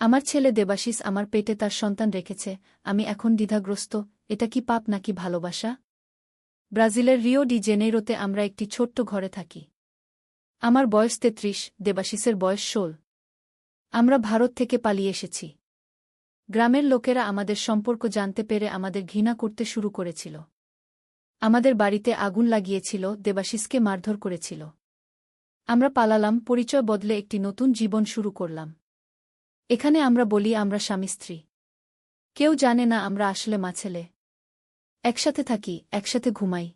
আমার ছেলে দেবাশিস আমার পেটে তার সন্তান রেখেছে, আমি এখন দ্বিধাগ্রস্ত, এটা কি পাপ নাকি ভালোবাসা? ব্রাজিলের রিও ডি জেনেইরোতে আমরা একটি ছোট্ট ঘরে থাকি। আমার বয়স ৩৩, দেবাশিসের বয়স ১৬। আমরা ভারত থেকে পালিয়ে এসেছি। গ্রামের লোকেরা আমাদের সম্পর্ক জানতে পেরে আমাদের ঘৃণা করতে শুরু করেছিল। আমাদের বাড়িতে আগুন লাগিয়েছিল, দেবাশিসকে মারধর করেছিল। আমরা পালালাম, পরিচয় বদলে একটি নতুন জীবন শুরু করলাম। এখানে আমরা বলি আমরা স্বামী-স্ত্রী। কেউ জানে না আমরা আসলে মা-ছেলে। একসাথে থাকি, একসাথে ঘুমাই।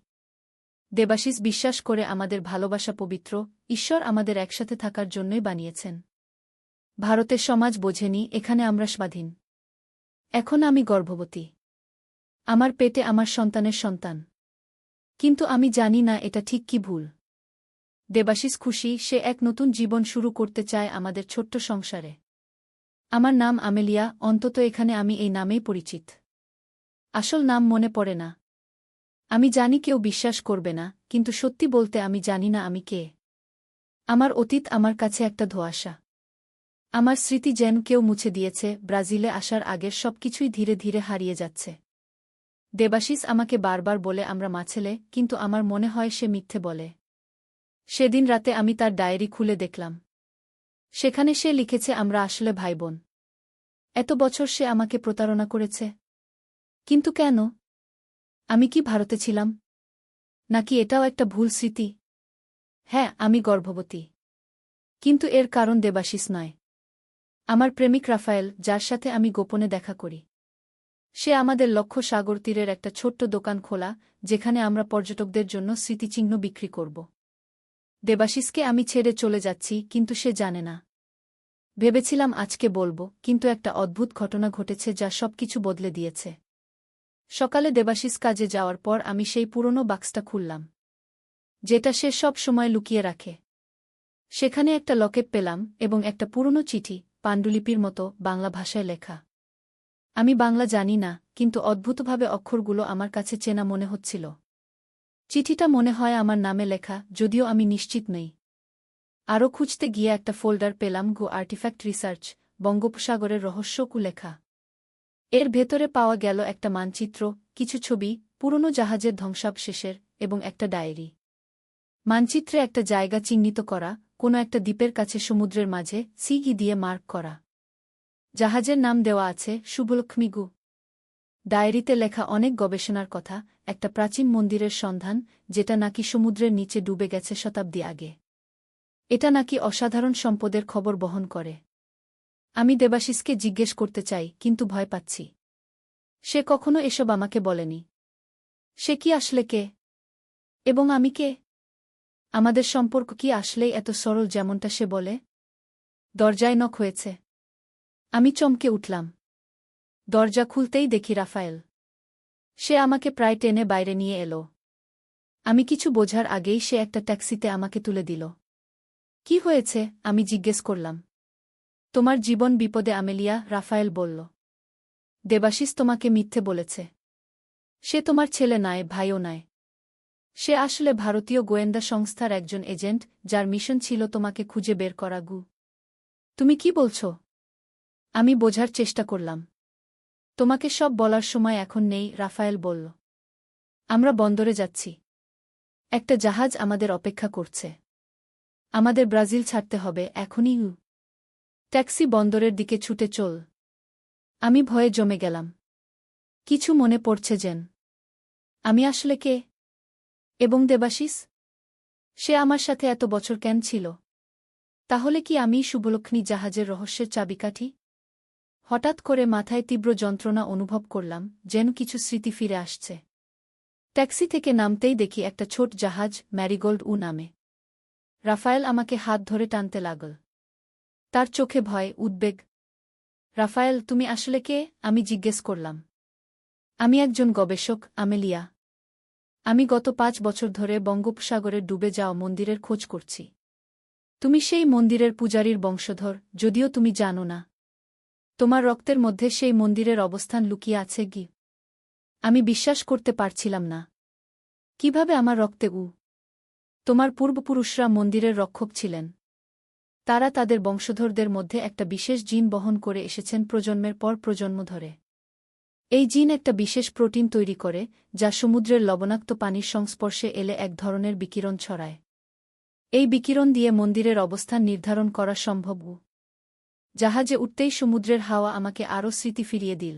দেবাশিস বিশ্বাস করে আমাদের ভালোবাসা পবিত্র, ঈশ্বর আমাদের একসাথে থাকার জন্যই বানিয়েছেন। ভারতের সমাজ বোঝেনি এখানে আমরা স্বাধীন। এখন আমি গর্ভবতী। আমার পেটে আমার সন্তানের সন্তান। কিন্তু আমি জানি না এটা ঠিক কি ভুল। দেবাশিস খুশি, সে এক নতুন জীবন শুরু করতে চায় আমাদের ছোট্ট সংসারে। আমার নাম আমেলিয়া, অন্তত এখানে আমি এই নামেই পরিচিত। আসল নাম মনে পড়ে না। আমি জানি কেউ বিশ্বাস করবে না, কিন্তু সত্যি বলতে আমি জানি না আমি কে। আমার অতীত আমার কাছে একটা ধোঁয়াশা। আমার স্মৃতি যেন কেউ মুছে দিয়েছে, ব্রাজিলে আসার আগের সবকিছুই ধীরে ধীরে হারিয়ে যাচ্ছে। দেবাশিস আমাকে বারবার বলে আমরা মা-ছেলে, কিন্তু আমার মনে হয় সে মিথ্যে বলে। সেদিন রাতে আমি তার ডায়েরি খুলে দেখলাম। সেখানে সে লিখেছে আমরা আসলে ভাইবোন। এত বছর সে আমাকে প্রতারণা করেছে। কিন্তু কেন? আমি কি ভারতে ছিলাম? নাকি এটাও একটা ভুল স্মৃতি? হ্যাঁ, আমি গর্ভবতী। কিন্তু এর কারণ দেবাশিস নয়। আমার প্রেমিক রাফায়েল, যার সাথে আমি গোপনে দেখা করি। সে আমাদের লক্ষ্য সাগর তীরের একটা ছোট্ট দোকান খোলা, যেখানে আমরা পর্যটকদের জন্য স্মৃতিচিহ্ন বিক্রি করব। দেবাশিসকে আমি ছেড়ে চলে যাচ্ছি, কিন্তু সে জানে না। ভেবেছিলাম আজকে বলবো, কিন্তু একটা অদ্ভুত ঘটনা ঘটেছে যা সবকিছু বদলে দিয়েছে। সকালে দেবাশিস কাজে যাওয়ার পর আমি সেই পুরনো বাক্সটা খুললাম, যেটা সে সব সময় লুকিয়ে রাখে। সেখানে একটা লকেট পেলাম এবং একটা পুরনো চিঠি, পাণ্ডুলিপির মতো, বাংলা ভাষায় লেখা। আমি বাংলা জানি না, কিন্তু অদ্ভুতভাবে অক্ষরগুলো আমার কাছে চেনা মনে হচ্ছিল। চিঠিটা মনে হয় আমার নামে লেখা, যদিও আমি নিশ্চিত নই। আরও খুঁজতে গিয়ে একটা ফোল্ডার পেলাম, গো আর্টিফ্যাক্ট রিসার্চ, বঙ্গোপসাগরের রহস্যকু লেখা। এর ভেতরে পাওয়া গেল একটা মানচিত্র, কিছু ছবি, পুরনো জাহাজের ধ্বংসাবশেষের, এবং একটা ডায়েরি। মানচিত্রে একটা জায়গা চিহ্নিত করা, কোনো একটা দ্বীপের কাছে সমুদ্রের মাঝে, সিগি দিয়ে মার্ক করা। জাহাজের নাম দেওয়া আছে শুভলক্ষ্মীগু। ডায়েরিতে লেখা অনেক গবেষণার কথা, একটা প্রাচীন মন্দিরের সন্ধান, যেটা নাকি সমুদ্রের নিচে ডুবে গেছে শতাব্দী আগে। এটা নাকি অসাধারণ সম্পদের খবর বহন করে। আমি দেবাশিসকে জিজ্ঞেস করতে চাই, কিন্তু ভয় পাচ্ছি। সে কখনো এসব আমাকে বলেনি। সে কি আসলে কে? এবং আমি কে? আমাদের সম্পর্ক কি আসলেই এত সরল যেমনটা সে বলে? দরজায় নক হয়েছে। আমি চমকে উঠলাম। দরজা খুলতেই দেখি রাফায়েল। সে আমাকে প্রায় টেনে বাইরে নিয়ে এলো। আমি কিছু বোঝার আগেই সে একটা ট্যাক্সিতে আমাকে তুলে দিল। কি হয়েছে? আমি জিজ্ঞেস করলাম। তোমার জীবন বিপদে আমেলিয়া, রাফায়েল বলল। দেবাশিস তোমাকে মিথ্যে বলেছে। সে তোমার ছেলে নয়, ভাইও নয়। সে আসলে ভারতীয় গোয়েন্দা সংস্থার একজন এজেন্ট, যার মিশন ছিল তোমাকে খুঁজে বের করা। তুমি কি বলছ? আমি বোঝার চেষ্টা করলাম। তোমাকে সব বলার সময় এখন নেই, রাফায়েল বলল। আমরা বন্দরে যাচ্ছি। একটা জাহাজ আমাদের অপেক্ষা করছে। আমাদের ব্রাজিল ছাড়তে হবে এখনই। ট্যাক্সি বন্দরের দিকে ছুটে চল। আমি ভয়ে জমে গেলাম। কিছু মনে পড়ছে যেন। আমি আসলে কে? এবং দেবাশিস? সে আমার সাথে এত বছর কেন ছিল? তাহলে কি আমি শুভলক্ষ্মী জাহাজের রহস্যের চাবিকাঠি? হঠাৎ করে মাথায় তীব্র যন্ত্রণা অনুভব করলাম, যেন কিছু স্মৃতি ফিরে আসছে। ট্যাক্সি থেকে নামতেই দেখি একটা ছোট জাহাজ, ম্যারিগোল্ড নামে। রাফায়েল আমাকে হাত ধরে টানতে লাগল। তার চোখে ভয়, উদ্বেগ। রাফায়েল, তুমি আসলে কে? আমি জিজ্ঞেস করলাম। আমি একজন গবেষক, আমেলিয়া। আমি গত ৫ বছর ধরে বঙ্গোপসাগরে ডুবে যাওয়া মন্দিরের খোঁজ করছি। তুমি সেই মন্দিরের পূজারীর বংশধর, যদিও তুমি জানো না। তোমার রক্তের মধ্যে সেই মন্দিরের অবস্থান লুকিয়ে আছে। আমি বিশ্বাস করতে পারছিলাম না। কিভাবে আমার রক্তে? তোমার পূর্বপুরুষরা মন্দিরের রক্ষক ছিলেন। তারা তাদের বংশধরদের মধ্যে একটা বিশেষ জিন বহন করে এসেছেন প্রজন্মের পর প্রজন্ম ধরে। এই জিন একটা বিশেষ প্রোটিন তৈরি করে, যা সমুদ্রের লবণাক্ত পানির সংস্পর্শে এলে এক ধরনের বিকিরণ ছড়ায়। এই বিকিরণ দিয়ে মন্দিরের অবস্থান নির্ধারণ করা সম্ভব। জাহাজে উঠতেই সমুদ্রের হাওয়া আমাকে আরও স্মৃতি ফিরিয়ে দিল।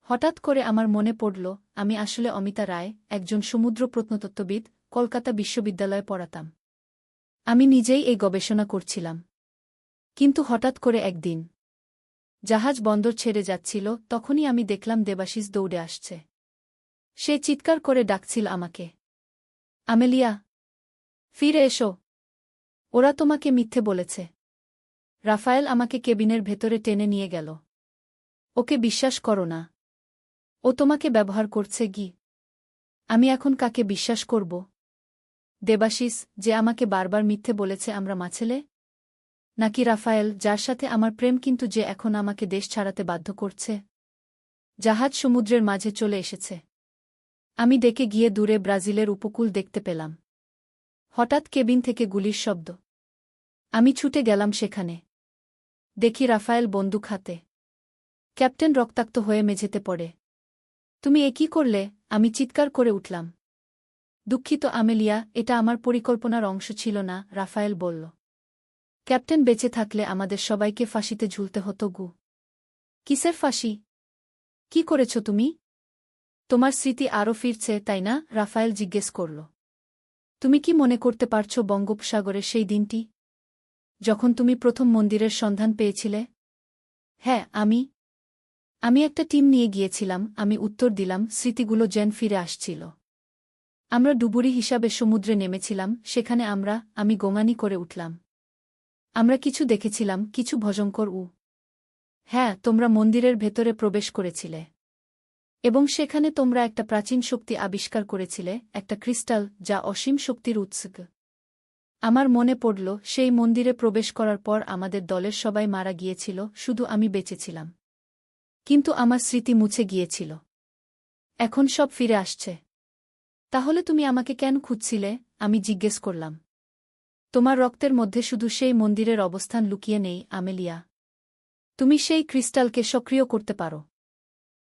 হঠাৎ করে আমার মনে পড়ল, আমি আসলে অমিতা রায়, একজন সমুদ্র প্রত্নতত্ত্ববিদ, কলকাতা বিশ্ববিদ্যালয়ে পড়াতাম। আমি নিজেই এই গবেষণা করছিলাম। কিন্তু হঠাৎ করে একদিন জাহাজ বন্দর ছেড়ে যাচ্ছিল, তখনই আমি দেখলাম দেবাশিস দৌড়ে আসছে। সে চিৎকার করে ডাকছিল আমাকে, আমেলিয়া, ফিরে এসো, ওরা তোমাকে মিথ্যে বলেছে। রাফায়েল আমাকে কেবিনের ভেতরে টেনে নিয়ে গেল। ওকে বিশ্বাস করো না, ও তোমাকে ব্যবহার করছে। আমি এখন কাকে বিশ্বাস করব? দেবাশিস, যে আমাকে বারবার মিথ্যে বলেছে আমরা মাছেলে? নাকি রাফায়েল, যার সাথে আমার প্রেম কিন্তু যে এখন আমাকে দেশ ছাড়াতে বাধ্য করছে? জাহাজ সমুদ্রের মাঝে চলে এসেছে। আমি ডেকে গিয়ে দূরে ব্রাজিলের উপকূল দেখতে পেলাম। হঠাৎ কেবিন থেকে গুলির শব্দ। আমি ছুটে গেলাম সেখানে। দেখি রাফায়েল বন্দুক হাতে। ক্যাপ্টেন রক্তাক্ত হয়ে মেঝেতে পড়ে। তুমি এ কী করলে? আমি চিৎকার করে উঠলাম। দুঃখিত আমেলিয়া, এটা আমার পরিকল্পনার অংশ ছিল না, রাফায়েল বলল। ক্যাপ্টেন বেঁচে থাকলে আমাদের সবাইকে ফাঁসিতে ঝুলতে হতো। কিসের ফাঁসি? কি করেছ তুমি? তোমার স্মৃতি আরও ফিরছে, তাই না? রাফায়েল জিজ্ঞেস করল। তুমি কি মনে করতে পারছ বঙ্গোপসাগরের সেই দিনটি, যখন তুমি প্রথম মন্দিরের সন্ধান পেয়েছিলে? হ্যাঁ, আমি একটা টিম নিয়ে গিয়েছিলাম। আমি উত্তর দিলাম, স্মৃতিগুলো যেন ফিরে আসছিল। আমরা ডুবুরি হিসাবে সমুদ্রে নেমেছিলাম, সেখানে আমি গোঙানি করে উঠলাম। আমরা কিছু দেখেছিলাম, কিছু ভয়ঙ্কর। হ্যাঁ, তোমরা মন্দিরের ভেতরে প্রবেশ করেছিলে। এবং সেখানে তোমরা একটা প্রাচীন শক্তি আবিষ্কার করেছিলে, একটা ক্রিস্টাল, যা অসীম শক্তির উৎস। আমার মনে পড়ল, সেই মন্দিরে প্রবেশ করার পর আমাদের দলের সবাই মারা গিয়েছিল, শুধু আমি বেঁচেছিলাম। কিন্তু আমার স্মৃতি মুছে গিয়েছিল। এখন সব ফিরে আসছে। তাহলে তুমি আমাকে কেন খুঁজছিলে? আমি জিজ্ঞেস করলাম। তোমার রক্তের মধ্যে শুধু সেই মন্দিরের অবস্থান লুকিয়ে নেই, আমেলিয়া। তুমি সেই ক্রিস্টালকে সক্রিয় করতে পারো।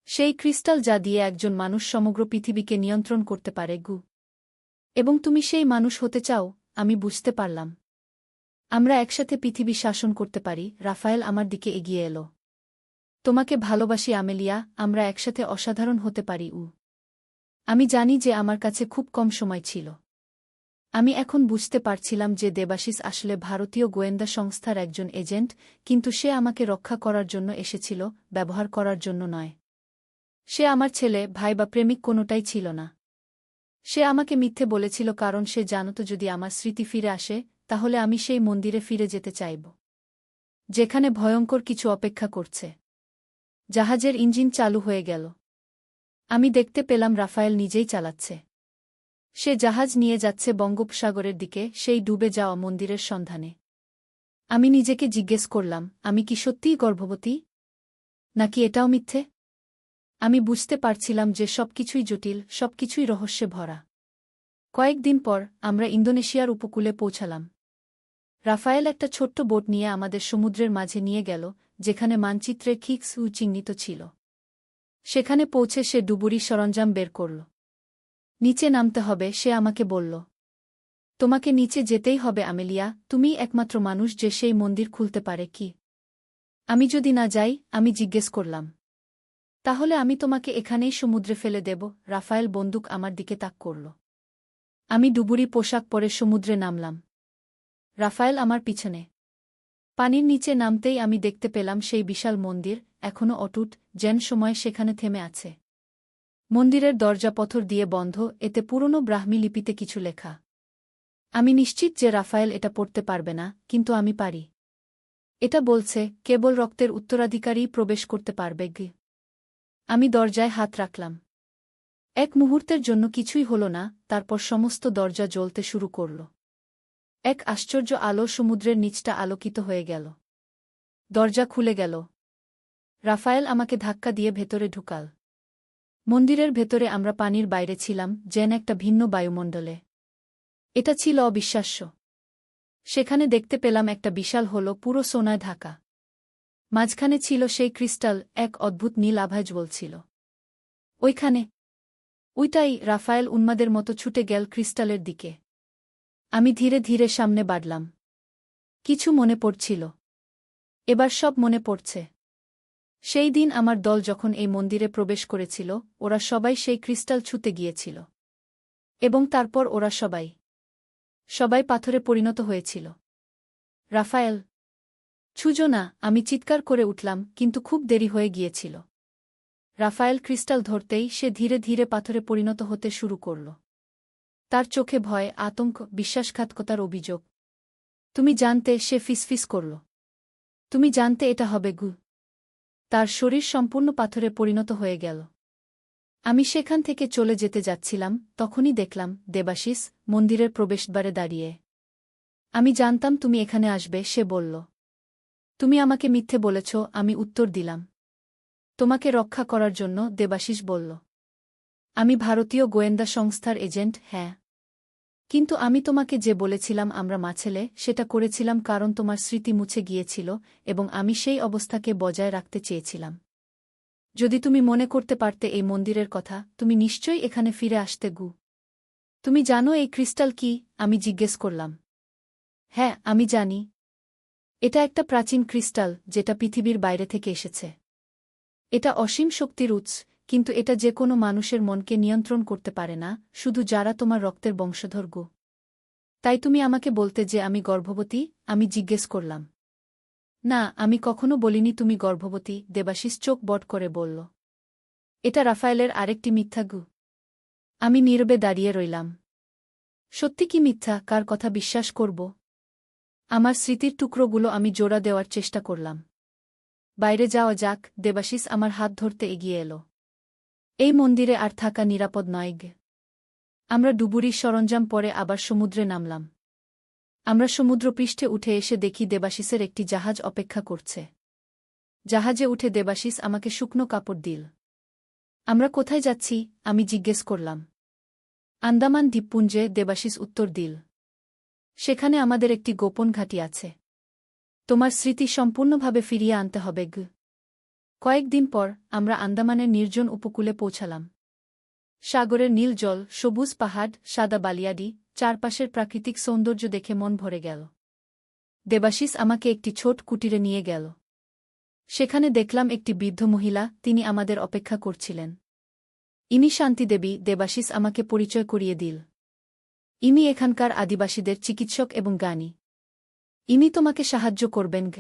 সেই ক্রিস্টাল যা দিয়ে একজন মানুষ সমগ্র পৃথিবীকে নিয়ন্ত্রণ করতে পারে। এবং তুমি সেই মানুষ হতে চাও। আমি বুঝতে পারলাম। আমরা একসাথে পৃথিবী শাসন করতে পারি। রাফায়েল আমার দিকে এগিয়ে এলো। তোমাকে ভালোবাসি আমেলিয়া, আমরা একসাথে অসাধারণ হতে পারি। আমি জানি যে আমার কাছে খুব কম সময় ছিল। আমি এখন বুঝতে পারছিলাম যে দেবাশিস আসলে ভারতীয় গোয়েন্দা সংস্থার একজন এজেন্ট, কিন্তু সে আমাকে রক্ষা করার জন্য এসেছিল, ব্যবহার করার জন্য নয়। সে আমার ছেলে, ভাই বা প্রেমিক কোনোটাই ছিল না। সে আমাকে মিথ্যে বলেছিল কারণ সে জানত যদি আমার স্মৃতি ফিরে আসে, তাহলে আমি সেই মন্দিরে ফিরে যেতে চাইব, যেখানে ভয়ঙ্কর কিছু অপেক্ষা করছে। জাহাজের ইঞ্জিন চালু হয়ে গেল। আমি দেখতে পেলাম রাফায়েল নিজেই চালাচ্ছে। সে জাহাজ নিয়ে যাচ্ছে বঙ্গোপসাগরের দিকে, সেই ডুবে যাওয়া মন্দিরের সন্ধানে। আমি নিজেকে জিজ্ঞেস করলাম, আমি কি সত্যিই গর্ভবতী? নাকি এটাও মিথ্যে? আমি বুঝতে পারছিলাম যে সবকিছুই জটিল, সবকিছুই রহস্যে ভরা। কয়েকদিন পর আমরা ইন্দোনেশিয়ার উপকূলে পৌঁছালাম। রাফায়েল একটা ছোট্ট বোট নিয়ে আমাদের সমুদ্রের মাঝে নিয়ে গেল, যেখানে মানচিত্রে খিক্সু চিহ্নিত ছিল। সেখানে পৌঁছে সে ডুবুরি সরঞ্জাম বের করল। নিচে নামতে হবে, সে আমাকে বলল। তোমাকে নিচে যেতেই হবে আমেলিয়া, তুমিই একমাত্র মানুষ যে সেই মন্দির খুলতে পারে। কি আমি যদি না যাই? আমি জিজ্ঞেস করলাম। তাহলে আমি তোমাকে এখানেই সমুদ্রে ফেলে দেব। রাফায়েল বন্দুক আমার দিকে তাক করল। আমি ডুবুরি পোশাক পরে সমুদ্রে নামলাম। রাফায়েল আমার পিছনে। পানির নিচে নামতেই আমি দেখতে পেলাম সেই বিশাল মন্দির, এখনও অটুট, যেন সময় সেখানে থেমে আছে। মন্দিরের দরজা পাথর দিয়ে বন্ধ, এতে পুরনো ব্রাহ্মী লিপিতে কিছু লেখা। আমি নিশ্চিত যে রাফায়েল এটা পড়তে পারবে না, কিন্তু আমি পারি। এটা বলছে, কেবল রক্তের উত্তরাধিকারীই প্রবেশ করতে পারবে। আমি দরজায় হাত রাখলাম। এক মুহূর্তের জন্য কিছুই হল না, তারপর সমস্ত দরজা জ্বলতে শুরু করল। এক আশ্চর্য আলো সমুদ্রের নিচটা আলোকিত হয়ে গেল। দরজা খুলে গেল। রাফায়েল আমাকে ধাক্কা দিয়ে ভেতরে ঢুকাল। মন্দিরের ভেতরে আমরা পানির বাইরে ছিলাম, যেন একটা ভিন্ন বায়ুমণ্ডলে। এটা ছিল অবিশ্বাস্য। সেখানে দেখতে পেলাম একটা বিশাল হল পুরো সোনায় ঢাকা। মাঝখানে ছিল সেই ক্রিস্টাল, এক অদ্ভুত নীল আভায় জ্বলছিল। ওইখানে, ওইটাই। রাফায়েল উন্মাদের মতো ছুটে গেল ক্রিস্টালের দিকে। আমি ধীরে ধীরে সামনে বাড়লাম। কিছু মনে পড়ছিল। এবার সব মনে পড়ছে। সেই দিন আমার দল যখন এই মন্দিরে প্রবেশ করেছিল, ওরা সবাই সেই ক্রিস্টাল ছুঁতে গিয়েছিল। এবং তারপর ওরা সবাই পাথরে পরিণত হয়েছিল। রাফায়েল, ছুঁজো না, আমি চিৎকার করে উঠলাম, কিন্তু খুব দেরি হয়ে গিয়েছিল। রাফায়েল ক্রিস্টাল ধরতেই সে ধীরে ধীরে পাথরে পরিণত হতে শুরু করল। তার চোখে ভয়, আতঙ্ক, বিশ্বাসঘাতকতার অভিযোগ। তুমি জানতে, সে ফিসফিস করল। তুমি জানতে এটা হবে গু। তার শরীর সম্পূর্ণ পাথরে পরিণত হয়ে গেল। আমি সেখান থেকে চলে যেতে যাচ্ছিলাম, তখনই দেখলাম দেবাশিস মন্দিরের প্রবেশদ্বারে দাঁড়িয়ে। আমি জানতাম তুমি এখানে আসবে, সে বলল। তুমি আমাকে মিথ্যে বলেছ, আমি উত্তর দিলাম। তোমাকে রক্ষা করার জন্য, দেবাশিস বলল। আমি ভারতীয় গোয়েন্দা সংস্থার এজেন্ট, হ্যাঁ। কিন্তু আমি তোমাকে যে বলেছিলাম আমরা মাছেলে, সেটা করেছিলাম কারণ তোমার স্মৃতি মুছে গিয়েছিল এবং আমি সেই অবস্থাকে বজায় রাখতে চেয়েছিলাম। যদি তুমি মনে করতে পারতে এই মন্দিরের কথা, তুমি নিশ্চয়ই এখানে ফিরে আসতে গু। তুমি জানো এই ক্রিস্টাল কি? আমি জিজ্ঞেস করলাম। হ্যাঁ, আমি জানি। এটা একটা প্রাচীন ক্রিস্টাল, যেটা পৃথিবীর বাইরে থেকে এসেছে। এটা অসীম শক্তির উৎস, কিন্তু এটা যে কোনো মানুষের মনকে নিয়ন্ত্রণ করতে পারে না, শুধু যারা তোমার রক্তের বংশধর গো। তাই তুমি আমাকে বলতে যে আমি গর্ভবতী? আমি জিজ্ঞেস করলাম। না, আমি কখনো বলিনি তুমি গর্ভবতী, দেবাশিস চোখ বট করে বলল। এটা রাফায়েলের আরেকটি মিথ্যা গু। আমি নীরবে দাঁড়িয়ে রইলাম। সত্যি কি মিথ্যা, কার কথা বিশ্বাস করব? আমার স্মৃতির টুকরোগুলো আমি জোড়া দেওয়ার চেষ্টা করলাম। বাইরে যাওয়া যাক, দেবাশিস আমার হাত ধরতে এগিয়ে এলো। এই মন্দিরে আর থাকা নিরাপদ নয় গে। আমরা ডুবুরির সরঞ্জাম পরে আবার সমুদ্রে নামলাম। আমরা সমুদ্রপৃষ্ঠে উঠে এসে দেখি দেবাশিসের একটি জাহাজ অপেক্ষা করছে। জাহাজে উঠে দেবাশিস আমাকে শুকনো কাপড় দিল। আমরা কোথায় যাচ্ছি? আমি জিজ্ঞেস করলাম। আন্দামান দ্বীপপুঞ্জে, দেবাশিস উত্তর দিল। সেখানে আমাদের একটি গোপন ঘাঁটি আছে। তোমার স্মৃতি সম্পূর্ণভাবে ফিরিয়ে আনতে হবে গ। কয়েকদিন পর আমরা আন্দামানের নির্জন উপকূলে পৌঁছালাম। সাগরের নীল জল, সবুজ পাহাড়, সাদা বালিয়াডি, চারপাশের প্রাকৃতিক সৌন্দর্য দেখে মন ভরে গেল। দেবাশিস আমাকে একটি ছোট কুটিরে নিয়ে গেল। সেখানে দেখলাম একটি বৃদ্ধ মহিলা, তিনি আমাদের অপেক্ষা করছিলেন। ইনি শান্তিদেবী, দেবাশিস আমাকে পরিচয় করিয়ে দিল। ইনি এখানকার আদিবাসীদের চিকিৎসক এবং জ্ঞানী। ইনি তোমাকে সাহায্য করবেন গ।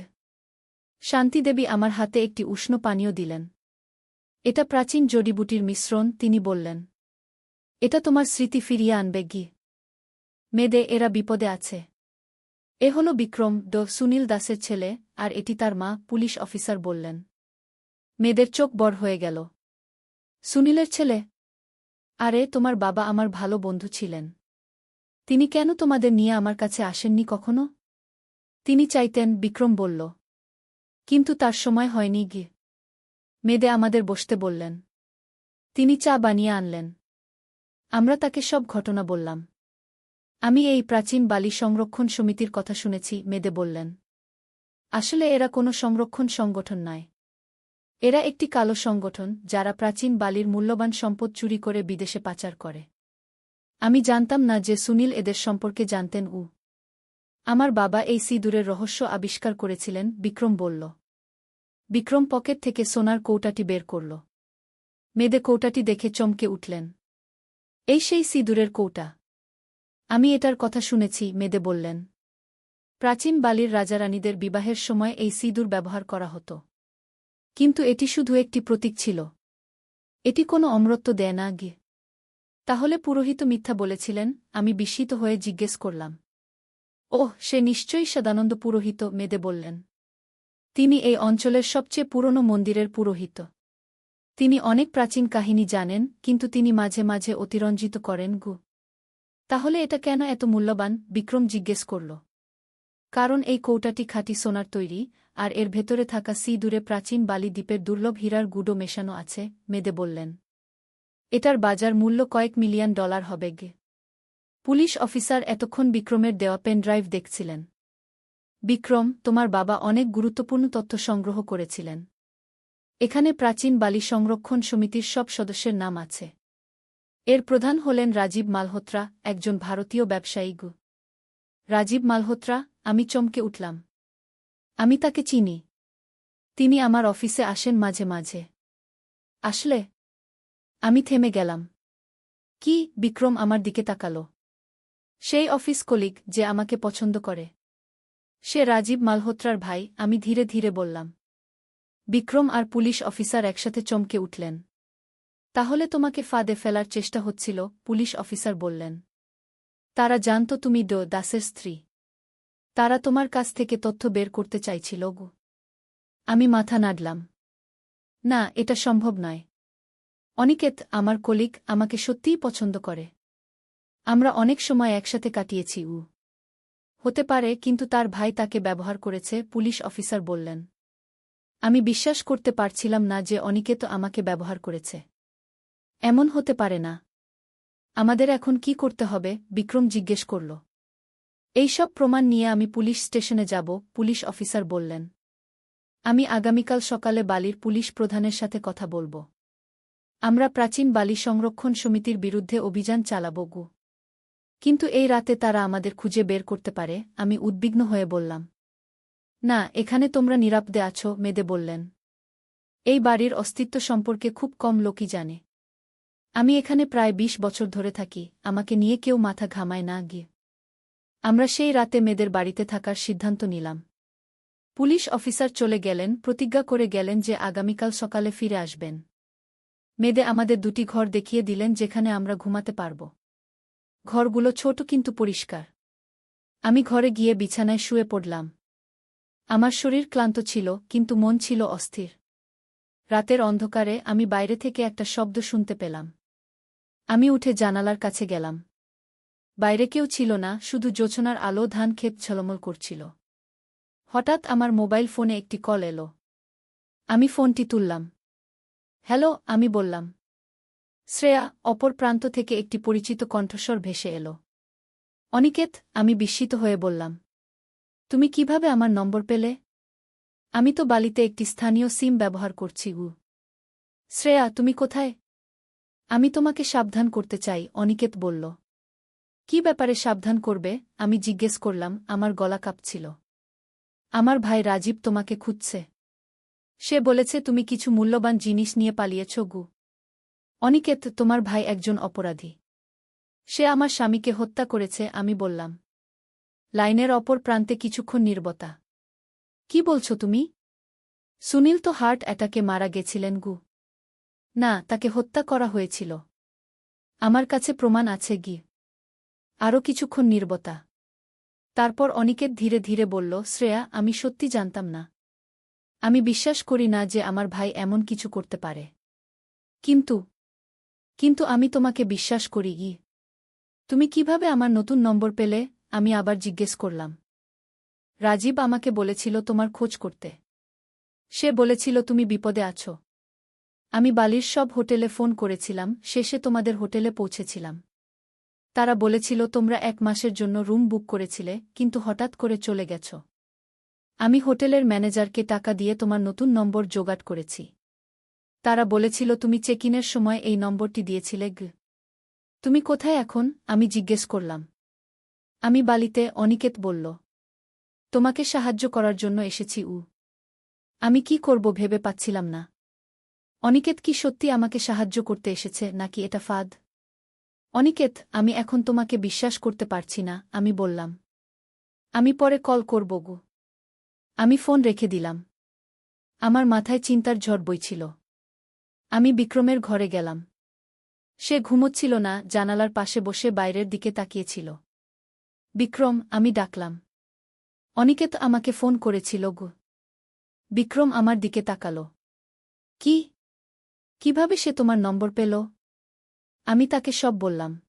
শান্তিদেবী আমার হাতে একটি উষ্ণ পানীয় দিলেন। এটা প্রাচীন জড়িবুটির মিশ্রণ, তিনি বললেন। এটা তোমার স্মৃতি ফিরিয়ে আনবে গি। মেদে, এরা বিপদে আছে। এ হল বিক্রম সুনীল দাসের ছেলে, আর এটি তার মা, পুলিশ অফিসার বললেন। মেয়েদের চোখ বড় হয়ে গেল। সুনীলের ছেলে? আরে, তোমার বাবা আমার ভালো বন্ধু ছিলেন। তিনি কেন তোমাদের নিয়ে আমার কাছে আসেননি কখনো? তিনি চাইতেন, বিক্রম বলল। কিন্তু তার সময় হয়নি গি। মেদে আমাদের বসতে বললেন। তিনি চা বানিয়ে আনলেন। আমরা তাকে সব ঘটনা বললাম। আমি এই প্রাচীন বালি সংরক্ষণ সমিতির কথা শুনেছি, মেদে বললেন। আসলে এরা কোনো সংরক্ষণ সংগঠন নয়। এরা একটি কালো সংগঠন, যারা প্রাচীন বালির মূল্যবান সম্পদ চুরি করে বিদেশে পাচার করে। আমি জানতাম না যে সুনীল এদের সম্পর্কে জানতেন। আমার বাবা এই সিঁদুরের রহস্য আবিষ্কার করেছিলেন, বিক্রম বলল। বিক্রম পকেট থেকে সোনার কৌটাটি বের করল। মেদে কৌটাটি দেখে চমকে উঠলেন। এই সেই সিঁদুরের কৌটা। আমি এটার কথা শুনেছি, মেদে বললেন। প্রাচীন বালির রাজারানীদের বিবাহের সময় এই সিঁদুর ব্যবহার করা হতো। কিন্তু এটি শুধু একটি প্রতীক ছিল। এটি কোনো অমরত্ব দেয় না গে। তাহলে পুরোহিত মিথ্যা বলেছিলেন? আমি বিস্মিত হয়ে জিজ্ঞেস করলাম। ওহ, সে নিশ্চয়ই সদানন্দ পুরোহিত, মেদে বললেন। তিনি এই অঞ্চলের সবচেয়ে পুরনো মন্দিরের পুরোহিত। তিনি অনেক প্রাচীন কাহিনী জানেন, কিন্তু তিনি মাঝে মাঝে অতিরঞ্জিত করেন গু। তাহলে এটা কেন এত মূল্যবান? বিক্রম জিজ্ঞেস করল। কারণ এই কৌটাটি খাঁটি সোনার তৈরি, আর এর ভেতরে থাকা সিঁদুরে প্রাচীন বালি দ্বীপের দুর্লভ হীরার গুঁড়ো মেশানো আছে, মেদে বললেন। এটার বাজার মূল্য কয়েক $1 মিলিয়ন হবে গে। পুলিশ অফিসার এতক্ষণ বিক্রমের দেওয়া পেনড্রাইভ দেখছিলেন। বিক্রম, তোমার বাবা অনেক গুরুত্বপূর্ণ তথ্য সংগ্রহ করেছিলেন। এখানে প্রাচীন বালি সংরক্ষণ সমিতির সব সদস্যের নাম আছে। এর প্রধান হলেন রাজীব মালহোত্রা, একজন ভারতীয় ব্যবসায়ী। রাজীব মালহোত্রা? আমি চমকে উঠলাম। আমি তাকে চিনি। তিনি আমার অফিসে আসেন মাঝে মাঝে। আসলে? আমি থেমে গেলাম। কি? বিক্রম আমার দিকে তাকাল। সেই অফিস কলিগ যে আমাকে পছন্দ করে। সে রাজীব মালহোত্রার ভাই, আমি ধীরে ধীরে বললাম। বিক্রম আর পুলিশ অফিসার একসাথে চমকে উঠলেন। তাহলে তোমাকে ফাঁদে ফেলার চেষ্টা হচ্ছিল, পুলিশ অফিসার বললেন। তারা জানত তুমি দাসের স্ত্রী। তারা তোমার কাছ থেকে তথ্য বের করতে চাইছিল গো। আমি মাথা নাড়লাম। না, এটা সম্ভব নয়। অনিকেত, আমার কলিগ, আমাকে সত্যিই পছন্দ করে। আমরা অনেক সময় একসাথে কাটিয়েছি। হতে পারে, কিন্তু তার ভাই তাকে ব্যবহার করেছে, পুলিশ অফিসার বললেন। আমি বিশ্বাস করতে পারছিলাম না যে অনিকেত আমাকে ব্যবহার করেছে। এমন হতে পারে না। আমাদের এখন কি করতে হবে? বিক্রম জিজ্ঞেস করল। এইসব প্রমাণ নিয়ে আমি পুলিশ স্টেশনে যাব, পুলিশ অফিসার বললেন। আমি আগামীকাল সকালে বালির পুলিশ প্রধানের সাথে কথা বলব। আমরা প্রাচীন বালি সংরক্ষণ সমিতির বিরুদ্ধে অভিযান চালাব। কিন্তু এই রাতে তারা আমাদের খুঁজে বের করতে পারে, আমি উদ্বিগ্ন হয়ে বললাম। না, এখানে তোমরা নিরাপদে আছো, মেদে বললেন। এই বাড়ির অস্তিত্ব সম্পর্কে খুব কম লোকই জানে। আমি এখানে প্রায় ২০ বছর ধরে থাকি, আমাকে নিয়ে কেউ মাথা ঘামায় না গিয়ে। আমরা সেই রাতে মেয়েদের বাড়িতে থাকার সিদ্ধান্ত নিলাম। পুলিশ অফিসার চলে গেলেন, প্রতিজ্ঞা করে গেলেন যে আগামীকাল সকালে ফিরে আসবেন। মেয়েদে আমাদের ২টি ঘর দেখিয়ে দিলেন যেখানে আমরা ঘুমাতে পারব। ঘরগুলো ছোট কিন্তু পরিষ্কার। আমি ঘরে গিয়ে বিছানায় শুয়ে পড়লাম। আমার শরীর ক্লান্ত ছিল, কিন্তু মন ছিল অস্থির। রাতের অন্ধকারে আমি বাইরে থেকে একটা শব্দ শুনতে পেলাম। আমি উঠে জানালার কাছে গেলাম। বাইরে কেউ ছিল না, শুধু জোছনার আলো ধান ক্ষেত ঝলমল করছিল। হঠাৎ আমার মোবাইল ফোনে একটি কল এলো। আমি ফোনটি তুললাম। হ্যালো, আমি বললাম। শ্রেয়া। অপর প্রান্ত থেকে একটি পরিচিত কণ্ঠস্বর ভেসে এলো। অনিকেত, আমি বিস্মিত হয়ে বললাম। তুমি কিভাবে আমার নম্বর পেলে? আমি তো বালিতে একটি স্থানীয় সিম ব্যবহার করছি। শ্রেয়া, তুমি কোথায়? আমি তোমাকে সাবধান করতে চাই, অনিকেত বলল। কি ব্যাপারে সাবধান করবে? আমি জিজ্ঞেস করলাম, আমার গলা কাঁপছিল। আমার ভাই রাজীব তোমাকে খুঁজছে। সে বলেছে তুমি কিছু মূল্যবান জিনিস নিয়ে পালিয়েছ। অনিকেত, তোমার ভাই একজন অপরাধী। সে আমার স্বামীকে হত্যা করেছে, আমি বললাম। লাইনের অপর প্রান্তে কিছুক্ষণ নীরবতা। কি বলছো তুমি? সুনীল তো হার্ট অ্যাটাকে মারা গেছিলেন। না, তাকে হত্যা করা হয়েছিল। আমার কাছে প্রমাণ আছে। আরও কিছুক্ষণ নীরবতা। তারপর অনিকেত ধীরে ধীরে বলল, শ্রেয়া, আমি সত্যি জানতাম না। আমি বিশ্বাস করি না যে আমার ভাই এমন কিছু করতে পারে। কিন্তু কিন্তু আমি তোমাকে বিশ্বাস করি। তুমি কিভাবে আমার নতুন নম্বর পেলে? আমি আবার জিজ্ঞেস করলাম। রাজীব আমাকে বলেছিল তোমার খোঁজ করতে। সে বলেছিল তুমি বিপদে আছো। আমি বালির সব হোটেলে ফোন করেছিলাম, শেষে তোমাদের হোটেলে পৌঁছেছিলাম। তারা বলেছিল তোমরা ১ মাসের জন্য রুম বুক করেছিলে, কিন্তু হঠাৎ করে চলে গেছ। আমি হোটেলের ম্যানেজারকে টাকা দিয়ে তোমার নতুন নম্বর জোগাড় করেছি। তারা বলেছিল তুমি চেক ইনের সময় এই নম্বরটি দিয়েছিলে। তুমি কোথায় এখন? আমি জিজ্ঞেস করলাম। আমি বালিতে, অনিকেত বলল। তোমাকে সাহায্য করার জন্য এসেছি। আমি কি করব ভেবে পাচ্ছিলাম না। অনিকেত কি সত্যি আমাকে সাহায্য করতে এসেছে, নাকি এটা ফাঁদ? অনিকেত, আমি এখন তোমাকে বিশ্বাস করতে পারছি না, আমি বললাম। আমি পরে কল করব। আমি ফোন রেখে দিলাম। আমার মাথায় চিন্তার ঝড় বইছিল। আমি বিক্রমের ঘরে গেলাম। সে ঘুমোচ্ছিল না, জানালার পাশে বসে বাইরের দিকে তাকিয়েছিল। বিক্রম, আমি ডাকলাম। অনিকেত আমাকে ফোন করেছিল। বিক্রম আমার দিকে তাকাল। কি? কিভাবে সে তোমার নম্বর পেল? আমি তাকে সব বললাম।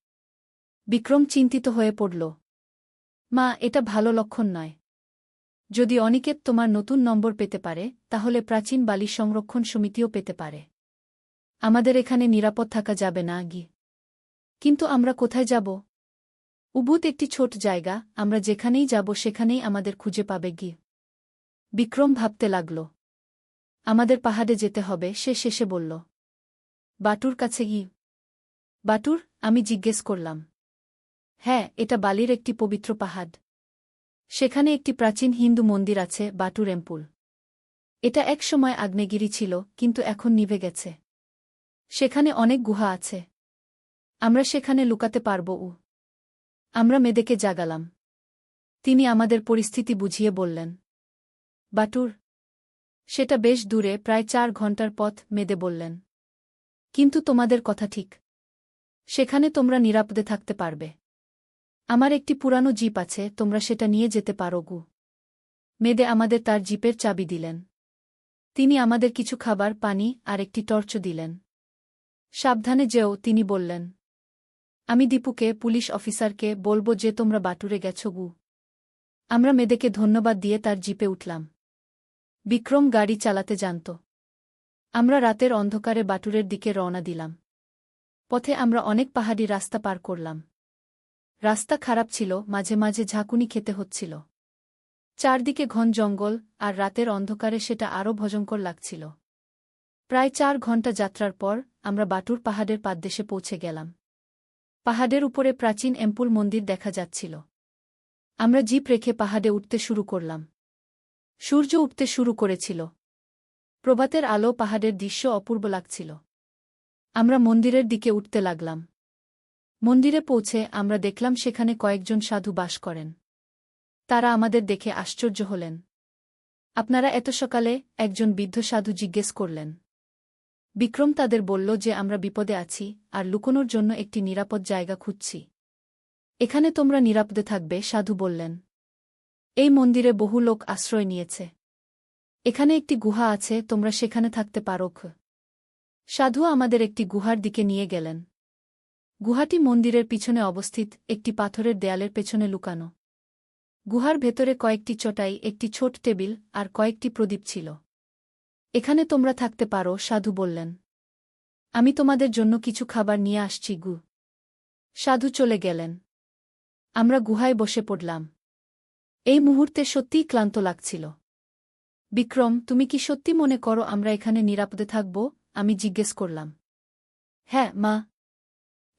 বিক্রম চিন্তিত হয়ে পড়ল। মা, এটা ভালো লক্ষণ নয়। যদি অনিকেত তোমার নতুন নম্বর পেতে পারে, তাহলে প্রাচীন বালি সংরক্ষণ সমিতিও পেতে পারে। আমাদের এখানে নিরাপদ থাকা যাবে না। কিন্তু আমরা কোথায় যাব? উবুদ একটি ছোট জায়গা, আমরা যেখানেই যাব সেখানেই আমাদের খুঁজে পাবে গিয়ে। বিক্রম ভাবতে লাগল। আমাদের পাহাড়ে যেতে হবে, সে শেষে বলল। বাটুর কাছে গিয়ে। বাটুর? আমি জিজ্ঞেস করলাম। হ্যাঁ, এটা বালির একটি পবিত্র পাহাড়। সেখানে একটি প্রাচীন হিন্দু মন্দির আছে, বাটুর টেম্পল। এটা এক সময় আগ্নেয়গিরি ছিল, কিন্তু এখন নিভে গেছে। সেখানে অনেক গুহা আছে। আমরা সেখানে লুকাতে পারব। আমরা মেয়েদেরকে জাগালাম। তিনি আমাদের পরিস্থিতি বুঝিয়ে বললেন। বাটুর? সেটা বেশ দূরে, প্রায় 4 ঘন্টার পথ, মেয়েদে বললেন। কিন্তু তোমাদের কথা ঠিক। সেখানে তোমরা নিরাপদে থাকতে পারবে। আমার একটি পুরানো জিপ আছে, তোমরা সেটা নিয়ে যেতে পারো গু। মেয়েদে আমাদের তার জিপের চাবি দিলেন। তিনি আমাদের কিছু খাবার, পানি আর একটি টর্চ দিলেন। সাবধানে যেও, তিনি বললেন। আমি দীপুকে, পুলিশ অফিসারকে, বলব যে তোমরা বাটুরে গেছ গু। আমরা মেয়েদেরকে ধন্যবাদ দিয়ে তার জিপে উঠলাম। বিক্রম গাড়ি চালাতে জানত। আমরা রাতের অন্ধকারে বাটুরের দিকে রওনা দিলাম। পথে আমরা অনেক পাহাড়ি রাস্তা পার করলাম। রাস্তা খারাপ ছিল, মাঝে মাঝে ঝাঁকুনি খেতে হচ্ছিল। চারদিকে ঘন জঙ্গল, আর রাতের অন্ধকারে সেটা আরও ভয়ঙ্কর লাগছিল। প্রায় 4 ঘন্টা যাত্রার পর আমরা বাটুর পাহাড়ের পাদদেশে পৌঁছে গেলাম। পাহাড়ের উপরে প্রাচীন টেম্পল মন্দির দেখা যাচ্ছিল। আমরা জিপ রেখে পাহাড়ে উঠতে শুরু করলাম। সূর্য উঠতে শুরু করেছিল। প্রভাতের আলো পাহাড়ের দৃশ্য অপূর্ব লাগছিল। আমরা মন্দিরের দিকে উঠতে লাগলাম। মন্দিরে পৌঁছে আমরা দেখলাম সেখানে কয়েকজন সাধু বাস করেন। তারা আমাদের দেখে আশ্চর্য হলেন। আপনারা এত সকালে? একজন বৃদ্ধ সাধু জিজ্ঞেস করলেন। বিক্রম তাদের বলল যে আমরা বিপদে আছি আর লুকোনোর জন্য একটি নিরাপদ জায়গা খুঁজছি। এখানে তোমরা নিরাপদে থাকবে, সাধু বললেন। এই মন্দিরে বহু লোক আশ্রয় নিয়েছে। এখানে একটি গুহা আছে, তোমরা সেখানে থাকতে পারো। সাধু আমাদের একটি গুহার দিকে নিয়ে গেলেন। গুহাটি মন্দিরের পিছনে অবস্থিত, একটি পাথরের দেয়ালের পেছনে লুকানো। গুহার ভেতরে কয়েকটি চটাই, একটি ছোট টেবিল আর কয়েকটি প্রদীপ ছিল। এখানে তোমরা থাকতে পারো, সাধু বললেন। আমি তোমাদের জন্য কিছু খাবার নিয়ে আসছি গু। সাধু চলে গেলেন। আমরা গুহায় বসে পড়লাম। এই মুহূর্তে সত্যিই ক্লান্ত লাগছিল। বিক্রম, তুমি কি সত্যি মনে করো আমরা এখানে নিরাপদে থাকব? আমি জিজ্ঞেস করলাম। হ্যাঁ, মা।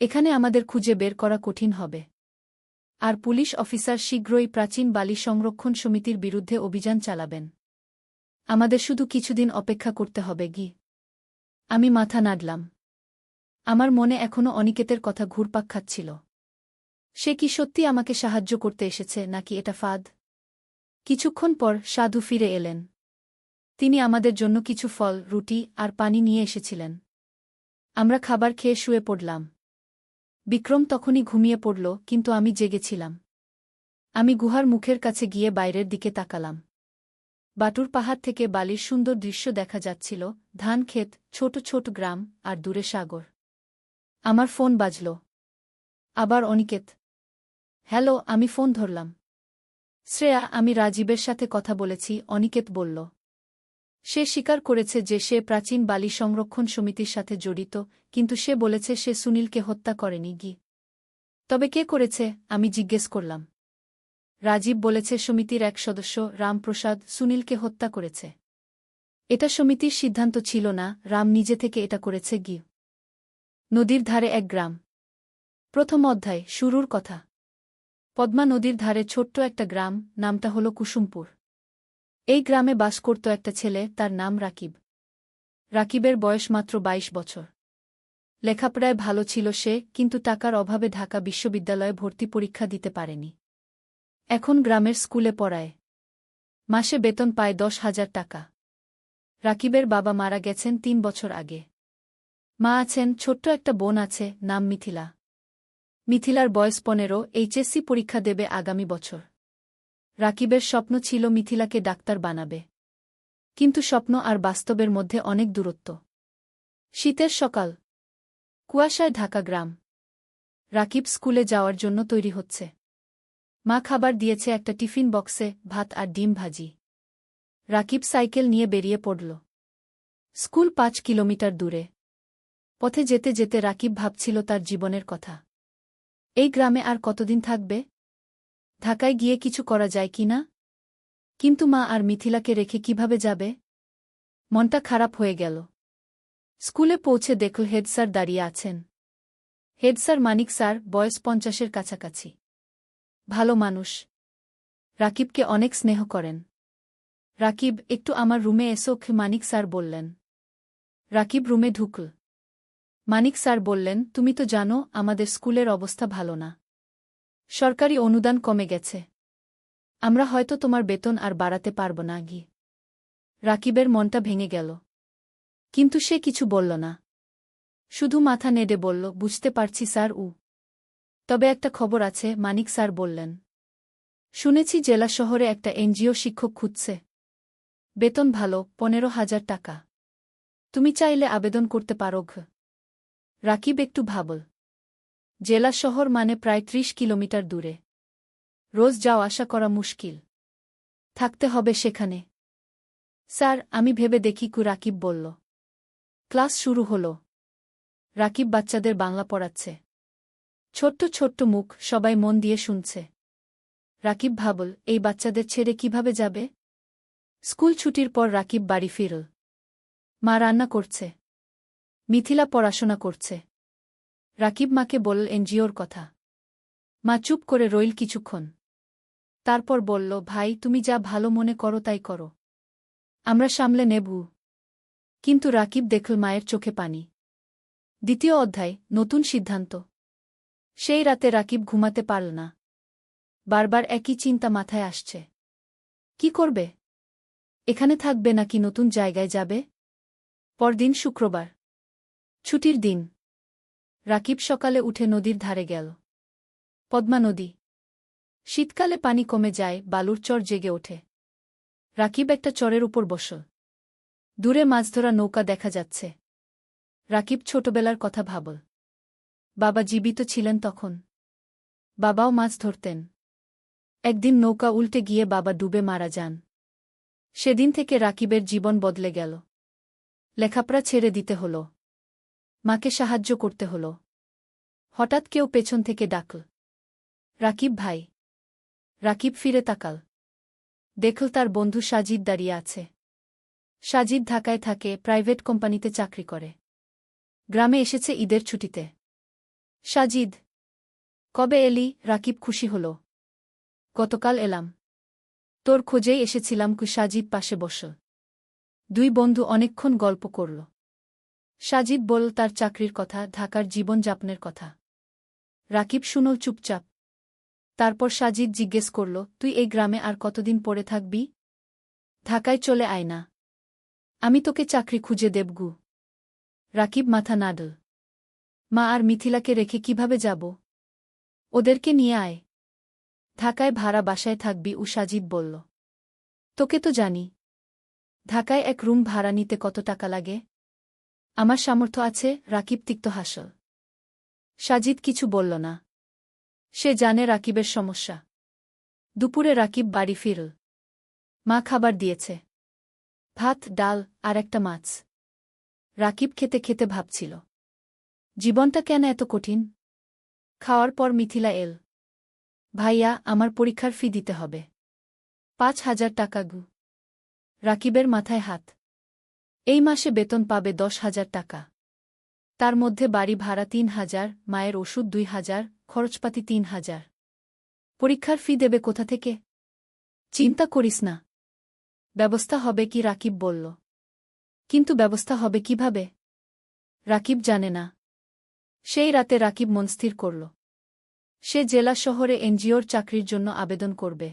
এখানে আমাদের খুঁজে বের করা কঠিন হবে। আর পুলিশ অফিসার শীঘ্রই প্রাচীন বালি সংরক্ষণ সমিতির বিরুদ্ধে অভিযান চালাবেন। আমাদের শুধু কিছুদিন অপেক্ষা করতে হবে গি। আমি মাথা নাড়লাম। আমার মনে এখনও অনিকেতের কথা ঘুরপাক খাচ্ছিল। সে কি সত্যি আমাকে সাহায্য করতে এসেছে, নাকি এটা ফাঁদ? কিছুক্ষণ পর সাধু ফিরে এলেন। তিনি আমাদের জন্য কিছু ফল, রুটি আর পানি নিয়ে এসেছিলেন। আমরা খাবার খেয়ে শুয়ে পড়লাম। বিক্রম তখনই ঘুমিয়ে পড়ল, কিন্তু আমি জেগেছিলাম। আমি গুহার মুখের কাছে গিয়ে বাইরের দিকে তাকালাম। বাটুর পাহাড় থেকে বালির সুন্দর দৃশ্য দেখা যাচ্ছিল, ধান ক্ষেত, ছোট ছোট গ্রাম আর দূরে সাগর। আমার ফোন বাজল। আবার অনিকেত। হ্যালো, আমি ফোন ধরলাম। শ্রেয়া, আমি রাজীবের সাথে কথা বলেছি, অনিকেত বলল। সে স্বীকার করেছে যে সে প্রাচীন বালি সংরক্ষণ সমিতির সাথে জড়িত, কিন্তু সে বলেছে সে সুনীলকে হত্যা করেনি গি। তবে কে করেছে? আমি জিজ্ঞেস করলাম। রাজীব বলেছে সমিতির এক সদস্য, রামপ্রসাদ, সুনীলকে হত্যা করেছে। এটা সমিতির সিদ্ধান্ত ছিল না, রাম নিজে থেকে এটা করেছে গি। নদীর ধারে এক গ্রাম। প্রথম অধ্যায়, শুরুর কথা। পদ্মা নদীর ধারে ছোট্ট একটা গ্রাম, নামটা হল কুসুমপুর। এই গ্রামে বাস করত একটা ছেলে, তার নাম রাকিব। রাকিবের বয়স মাত্র 22 বছর। লেখাপড়ায় ভালো ছিল সে, কিন্তু টাকার অভাবে ঢাকা বিশ্ববিদ্যালয়ে ভর্তি পরীক্ষা দিতে পারেনি। এখন গ্রামের স্কুলে পড়ায়। মাসে বেতন পায় 10,000 টাকা। রাকিবের বাবা মারা গেছেন 3 বছর আগে। মা আছেন, ছোট্ট একটা বোন আছে, নাম মিথিলা। মিথিলার বয়স 15, এইচএসসি পরীক্ষা দেবে আগামী বছর। রাকিবের স্বপ্ন ছিল মিথিলাকে ডাক্তার বানাবে। কিন্তু স্বপ্ন আর বাস্তবের মধ্যে অনেক দূরত্ব। শীতের সকাল। কুয়াশায় ঢাকা গ্রাম। রাকিব স্কুলে যাওয়ার জন্য তৈরি হচ্ছে। মা খাবার দিয়েছে একটা টিফিন বক্সে, ভাত আর ডিম ভাজি। রাকিব সাইকেল নিয়ে বেরিয়ে পড়ল। স্কুল 5 কিলোমিটার দূরে। পথে যেতে যেতে রাকিব ভাবছিল তার জীবনের কথা। এই গ্রামে আর কতদিন থাকবে? ঢাকায় গিয়ে কিছু করা যায় কি না? কিন্তু মা আর মিথিলাকে রেখে কিভাবে যাবে? মনটা খারাপ হয়ে গেল। স্কুলে পৌঁছে দেখল হেড স্যার দাঁড়িয়ে আছেন। হেড স্যার মানিক স্যার, বয়স 50-এর কাছাকাছি। ভালো মানুষ। রাকিবকে অনেক স্নেহ করেন। রাকিব, একটু আমার রুমে এসো, মানিক স্যার বললেন। রাকিব রুমে ঢুকল। মানিক স্যার বললেন, তুমি তো জানো আমাদের স্কুলের অবস্থা ভালো না। সরকারি অনুদান কমে গেছে। আমরা হয়তো তোমার বেতন আর বাড়াতে পারব না। রাকিবের মনটা ভেঙে গেল। কিন্তু সে কিছু বলল না। শুধু মাথা নেড়ে বলল, বুঝতে পারছি স্যার। তবে একটা খবর আছে, মানিক স্যার বললেন। শুনেছি জেলা শহরে একটা এনজিও শিক্ষক খুঁজছে। বেতন ভালো, 15,000 টাকা। তুমি চাইলে আবেদন করতে পারো। রাকিব একটু ভাবল। জেলা শহর মানে প্রায় 30 কিলোমিটার দূরে। রোজ যাওয়া আসা করা মুশকিল। থাকতে হবে সেখানে। স্যার, আমি ভেবে দেখি। রাকিব বলল। ক্লাস শুরু হল। রাকিব বাচ্চাদের বাংলা পড়াচ্ছে। ছোট্ট ছোট্ট মুখ, সবাই মন দিয়ে শুনছে। রাকিব ভাবল, এই বাচ্চাদের ছেড়ে কিভাবে যাবে? স্কুল ছুটির পর রাকিব বাড়ি ফিরল। মা রান্না করছে। মিথিলা পড়াশোনা করছে। রাকিব মাকে বলল এনজিওর কথা। মা চুপ করে রইল কিছুক্ষণ। তারপর বলল, ভাই, তুমি যা ভালো মনে করো তাই করো। আমরা সামলে নেব। কিন্তু রাকিব দেখল মায়ের চোখে পানি। দ্বিতীয় অধ্যায়, নতুন সিদ্ধান্ত। সেই রাতে রাকিব ঘুমাতে পারল না। বারবার একই চিন্তা মাথায় আসছে। কি করবে? এখানে থাকবে নাকি নতুন জায়গায় যাবে? পরদিন শুক্রবার। ছুটির দিন। রাকিব সকালে উঠে নদীর ধারে গেল। পদ্মা নদী। শীতকালে পানি কমে যায়, বালুর চর জেগে ওঠে। রাকিব একটা চরের উপর বসল। দূরে মাছ ধরা নৌকা দেখা যাচ্ছে। রাকিব ছোটবেলার কথা ভাবল। বাবা জীবিত ছিলেন তখন। বাবাও মাছ ধরতেন। একদিন নৌকা উল্টে গিয়ে বাবা ডুবে মারা যান। সেদিন থেকে রাকিবের জীবন বদলে গেল। লেখাপড়া ছেড়ে দিতে হল। মাকে সাহায্য করতে হল। হঠাৎ কেউ পেছন থেকে ডাকল, রাকিব ভাই। রাকিব ফিরে তাকাল। দেখল তার বন্ধু সাজিদ দাঁড়িয়ে আছে। সাজিদ ঢাকায় থাকে, প্রাইভেট কোম্পানিতে চাকরি করে। গ্রামে এসেছে ঈদের ছুটিতে। সাজিদ, কবে এলি? রাকিব খুশি হল। গতকাল এলাম। তোর খোঁজেই এসেছিলাম। সাজিদ পাশে বসল। দুই বন্ধু অনেকক্ষণ গল্প করল। সাজিদ বলল তার চাকরির কথা, ঢাকার জীবনযাপনের কথা। রাকিব শুনল চুপচাপ। তারপর সাজিদ জিজ্ঞেস করল, তুই এই গ্রামে আর কতদিন পড়ে থাকবি? ঢাকায় চলে আয় না। আমি তোকে চাকরি খুঁজে দেবগু। রাকিব মাথা নাড়ল। মা আর মিথিলাকে রেখে কিভাবে যাব? ওদেরকে নিয়ে আয়। ঢাকায় ভাড়া বাসায় থাকবি, সাজিদ বলল। তোকে তো জানি। ঢাকায় এক রুম ভাড়া নিতে কত টাকা লাগে? আমার সামর্থ্য আছে। রাকিব তিক্ত হাসল। সাজিদ কিছু বলল না। সে জানে রাকিবের সমস্যা। দুপুরে রাকিব বাড়ি ফিরল। মা খাবার দিয়েছে। ভাত, ডাল আর একটা মাছ। রাকিব খেতে খেতে ভাবছিল, জীবনটা কেন এত কঠিন? খাওয়ার পর মিথিলা এল। ভাইয়া, আমার পরীক্ষার ফি দিতে হবে। 5,000 টাকা। রাকিবের মাথায় হাত। এই মাসে বেতন পাবে 10,000 টাকা। তার মধ্যে বাড়ি ভাড়া 3,000, মায়ের ওষুধ 2,000, খরচপাতি 3,000। পরীক্ষার ফি দেবে কোথা থেকে? চিন্তা করিস না, ব্যবস্থা হবে কি, রাকিব বলল। কিন্তু ব্যবস্থা হবে কিভাবে? রাকিব জানে না। সেই রাতে রাকিব মন স্থির করল। সে জেলা শহরে এনজিওর চাকরির জন্য আবেদন করবে।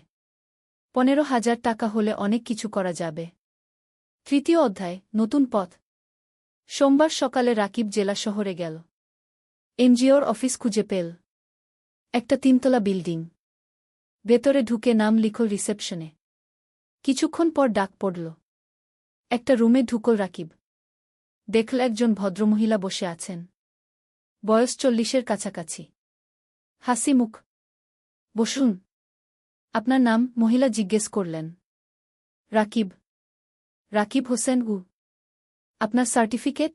15,000 টাকা হলে অনেক কিছু করা যাবে। তৃতীয় অধ্যায়, নতুন পথ। সোমবার সকালে রাকিব জেলা শহরে গেল। এনজিওর অফিস খুঁজে পেল। একটা 3তলা বিল্ডিং। ভেতরে ঢুকে নাম লিখল রিসেপশনে। কিছুক্ষণ পর ডাক পড়ল। একটা রুমে ঢুকল রাকিব। দেখল একজন ভদ্রমহিলা বসে আছেন। বয়স 40-এর কাছাকাছি। হাসি মুখ। বসুন। আপনার নাম? মহিলা জিজ্ঞেস করলেন। রাকিব। রাকিব হোসেন। আপনার সার্টিফিকেট?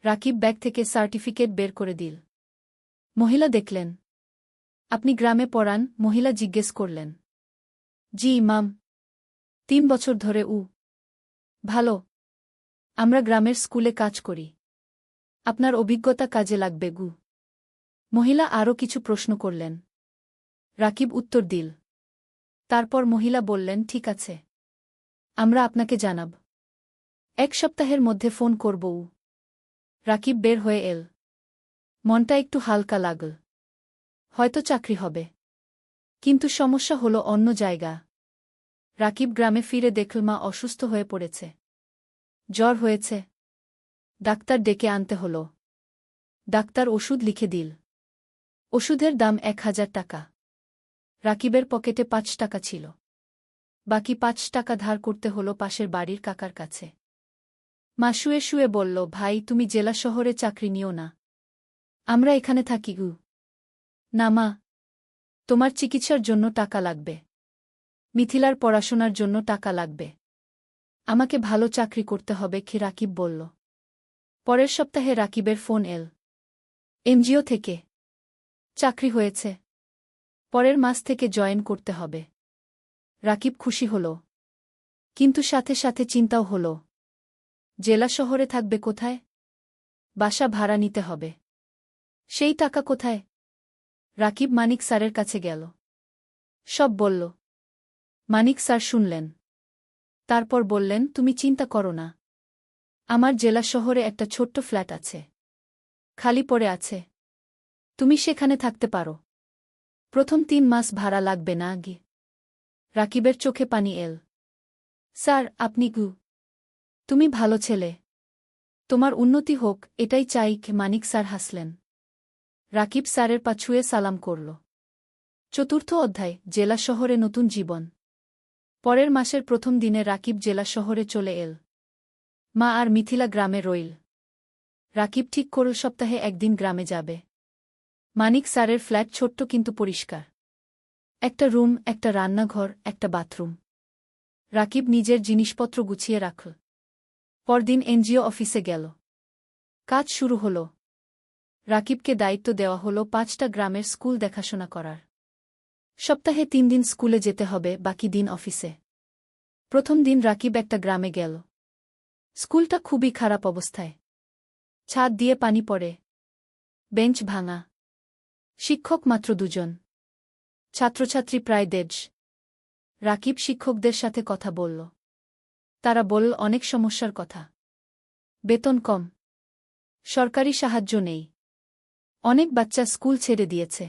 রাকিব ব্যাগ থেকে সার্টিফিকেট বের করে দিল। মহিলা দেখলেন। আপনি গ্রামে পড়ান? মহিলা জিজ্ঞেস করলেন। জি ইমাম। 3 বছর ধরে। ভালো। আমরা গ্রামের স্কুলে কাজ করি। আপনার অভিজ্ঞতা কাজে লাগবে গু। মহিলা আরও কিছু প্রশ্ন করলেন। রাকিব উত্তর দিল। তারপর মহিলা বললেন, ঠিক আছে, আমরা আপনাকে জানাব। 1 সপ্তাহের মধ্যে ফোন করব। রাকিব বের হয়ে এল। মনটা একটু হালকা লাগল। হয়তো চাকরি হবে। কিন্তু সমস্যা হলো অন্য জায়গা। রাকিব গ্রামে ফিরে দেখল মা অসুস্থ হয়ে পড়েছে। জ্বর হয়েছে। ডাক্তার ডেকে আনতে হল। ডাক্তার ওষুধ লিখে দিল। ওষুধের দাম 1000 টাকা। রাকিবের পকেটে 5 টাকা ছিল। বাকি 5 টাকা ধার করতে হল পাশের বাড়ির কাকার কাছে। মা শুয়ে শুয়ে বলল, ভাই তুমি জেলা শহরে চাকরি নিও না। আমরা এখানে থাকি গু। না মা, তোমার চিকিৎসার জন্য টাকা লাগবে। মিথিলার পড়াশোনার জন্য টাকা লাগবে। আমাকে ভালো চাকরি করতে হবে কি? রাকিব বলল। পরের সপ্তাহে রাকিবের ফোন এল। এনজিও থেকে চাকরি হয়েছে। পরের মাস থেকে জয়েন করতে হবে। রাকিব খুশি হল। কিন্তু সাথে সাথে চিন্তাও হল। জেলা শহরে থাকবে কোথায়? বাসা ভাড়া নিতে হবে। সেই টাকা কোথায়? রাকিব মানিক স্যারের কাছে গেল। সব বলল। মানিক স্যার শুনলেন। তারপর বললেন, তুমি চিন্তা করো না। আমার জেলা শহরে একটা ছোট্ট ফ্ল্যাট আছে। খালি পড়ে আছে। তুমি সেখানে থাকতে পারো। প্রথম 3 মাস ভাড়া লাগবে না আগে। রাকিবের চোখে পানি এল। স্যার আপনি গু। তুমি ভালো ছেলে। তোমার উন্নতি হোক এটাই চাই। মানিক স্যার হাসলেন। রাকিব স্যারের পা ছুঁয়ে সালাম করল। 4র্থ অধ্যায়, জেলা শহরে নতুন জীবন। পরের মাসের প্রথম দিনে রাকিব জেলা শহরে চলে এল। মা আর মিথিলা গ্রামে রইল। রাকিব ঠিক করল সপ্তাহে একদিন গ্রামে যাবে। মানিক স্যারের ফ্ল্যাট ছোট্ট কিন্তু পরিষ্কার। একটা রুম, একটা রান্নাঘর, একটা বাথরুম। রাকিব নিজের জিনিসপত্র গুছিয়ে রাখল। পরদিন এনজিও অফিসে গেল। কাজ শুরু হল। রাকিবকে দায়িত্ব দেওয়া হল 5টা গ্রামের স্কুল দেখাশোনা করার। সপ্তাহে 3 দিন স্কুলে যেতে হবে, বাকি দিন অফিসে। প্রথম দিন রাকিব একটা গ্রামে গেল। স্কুলটা খুবই খারাপ অবস্থায়। ছাদ দিয়ে পানি পড়ে। বেঞ্চ ভাঙা। শিক্ষক মাত্র 2 জন। ছাত্রছাত্রী প্রায় 150। রাকিব শিক্ষকদের সাথে কথা বলল। তারা বলল অনেক সমস্যার কথা। বেতন কম। সরকারি সাহায্য নেই। অনেক বাচ্চা স্কুল ছেড়ে দিয়েছে।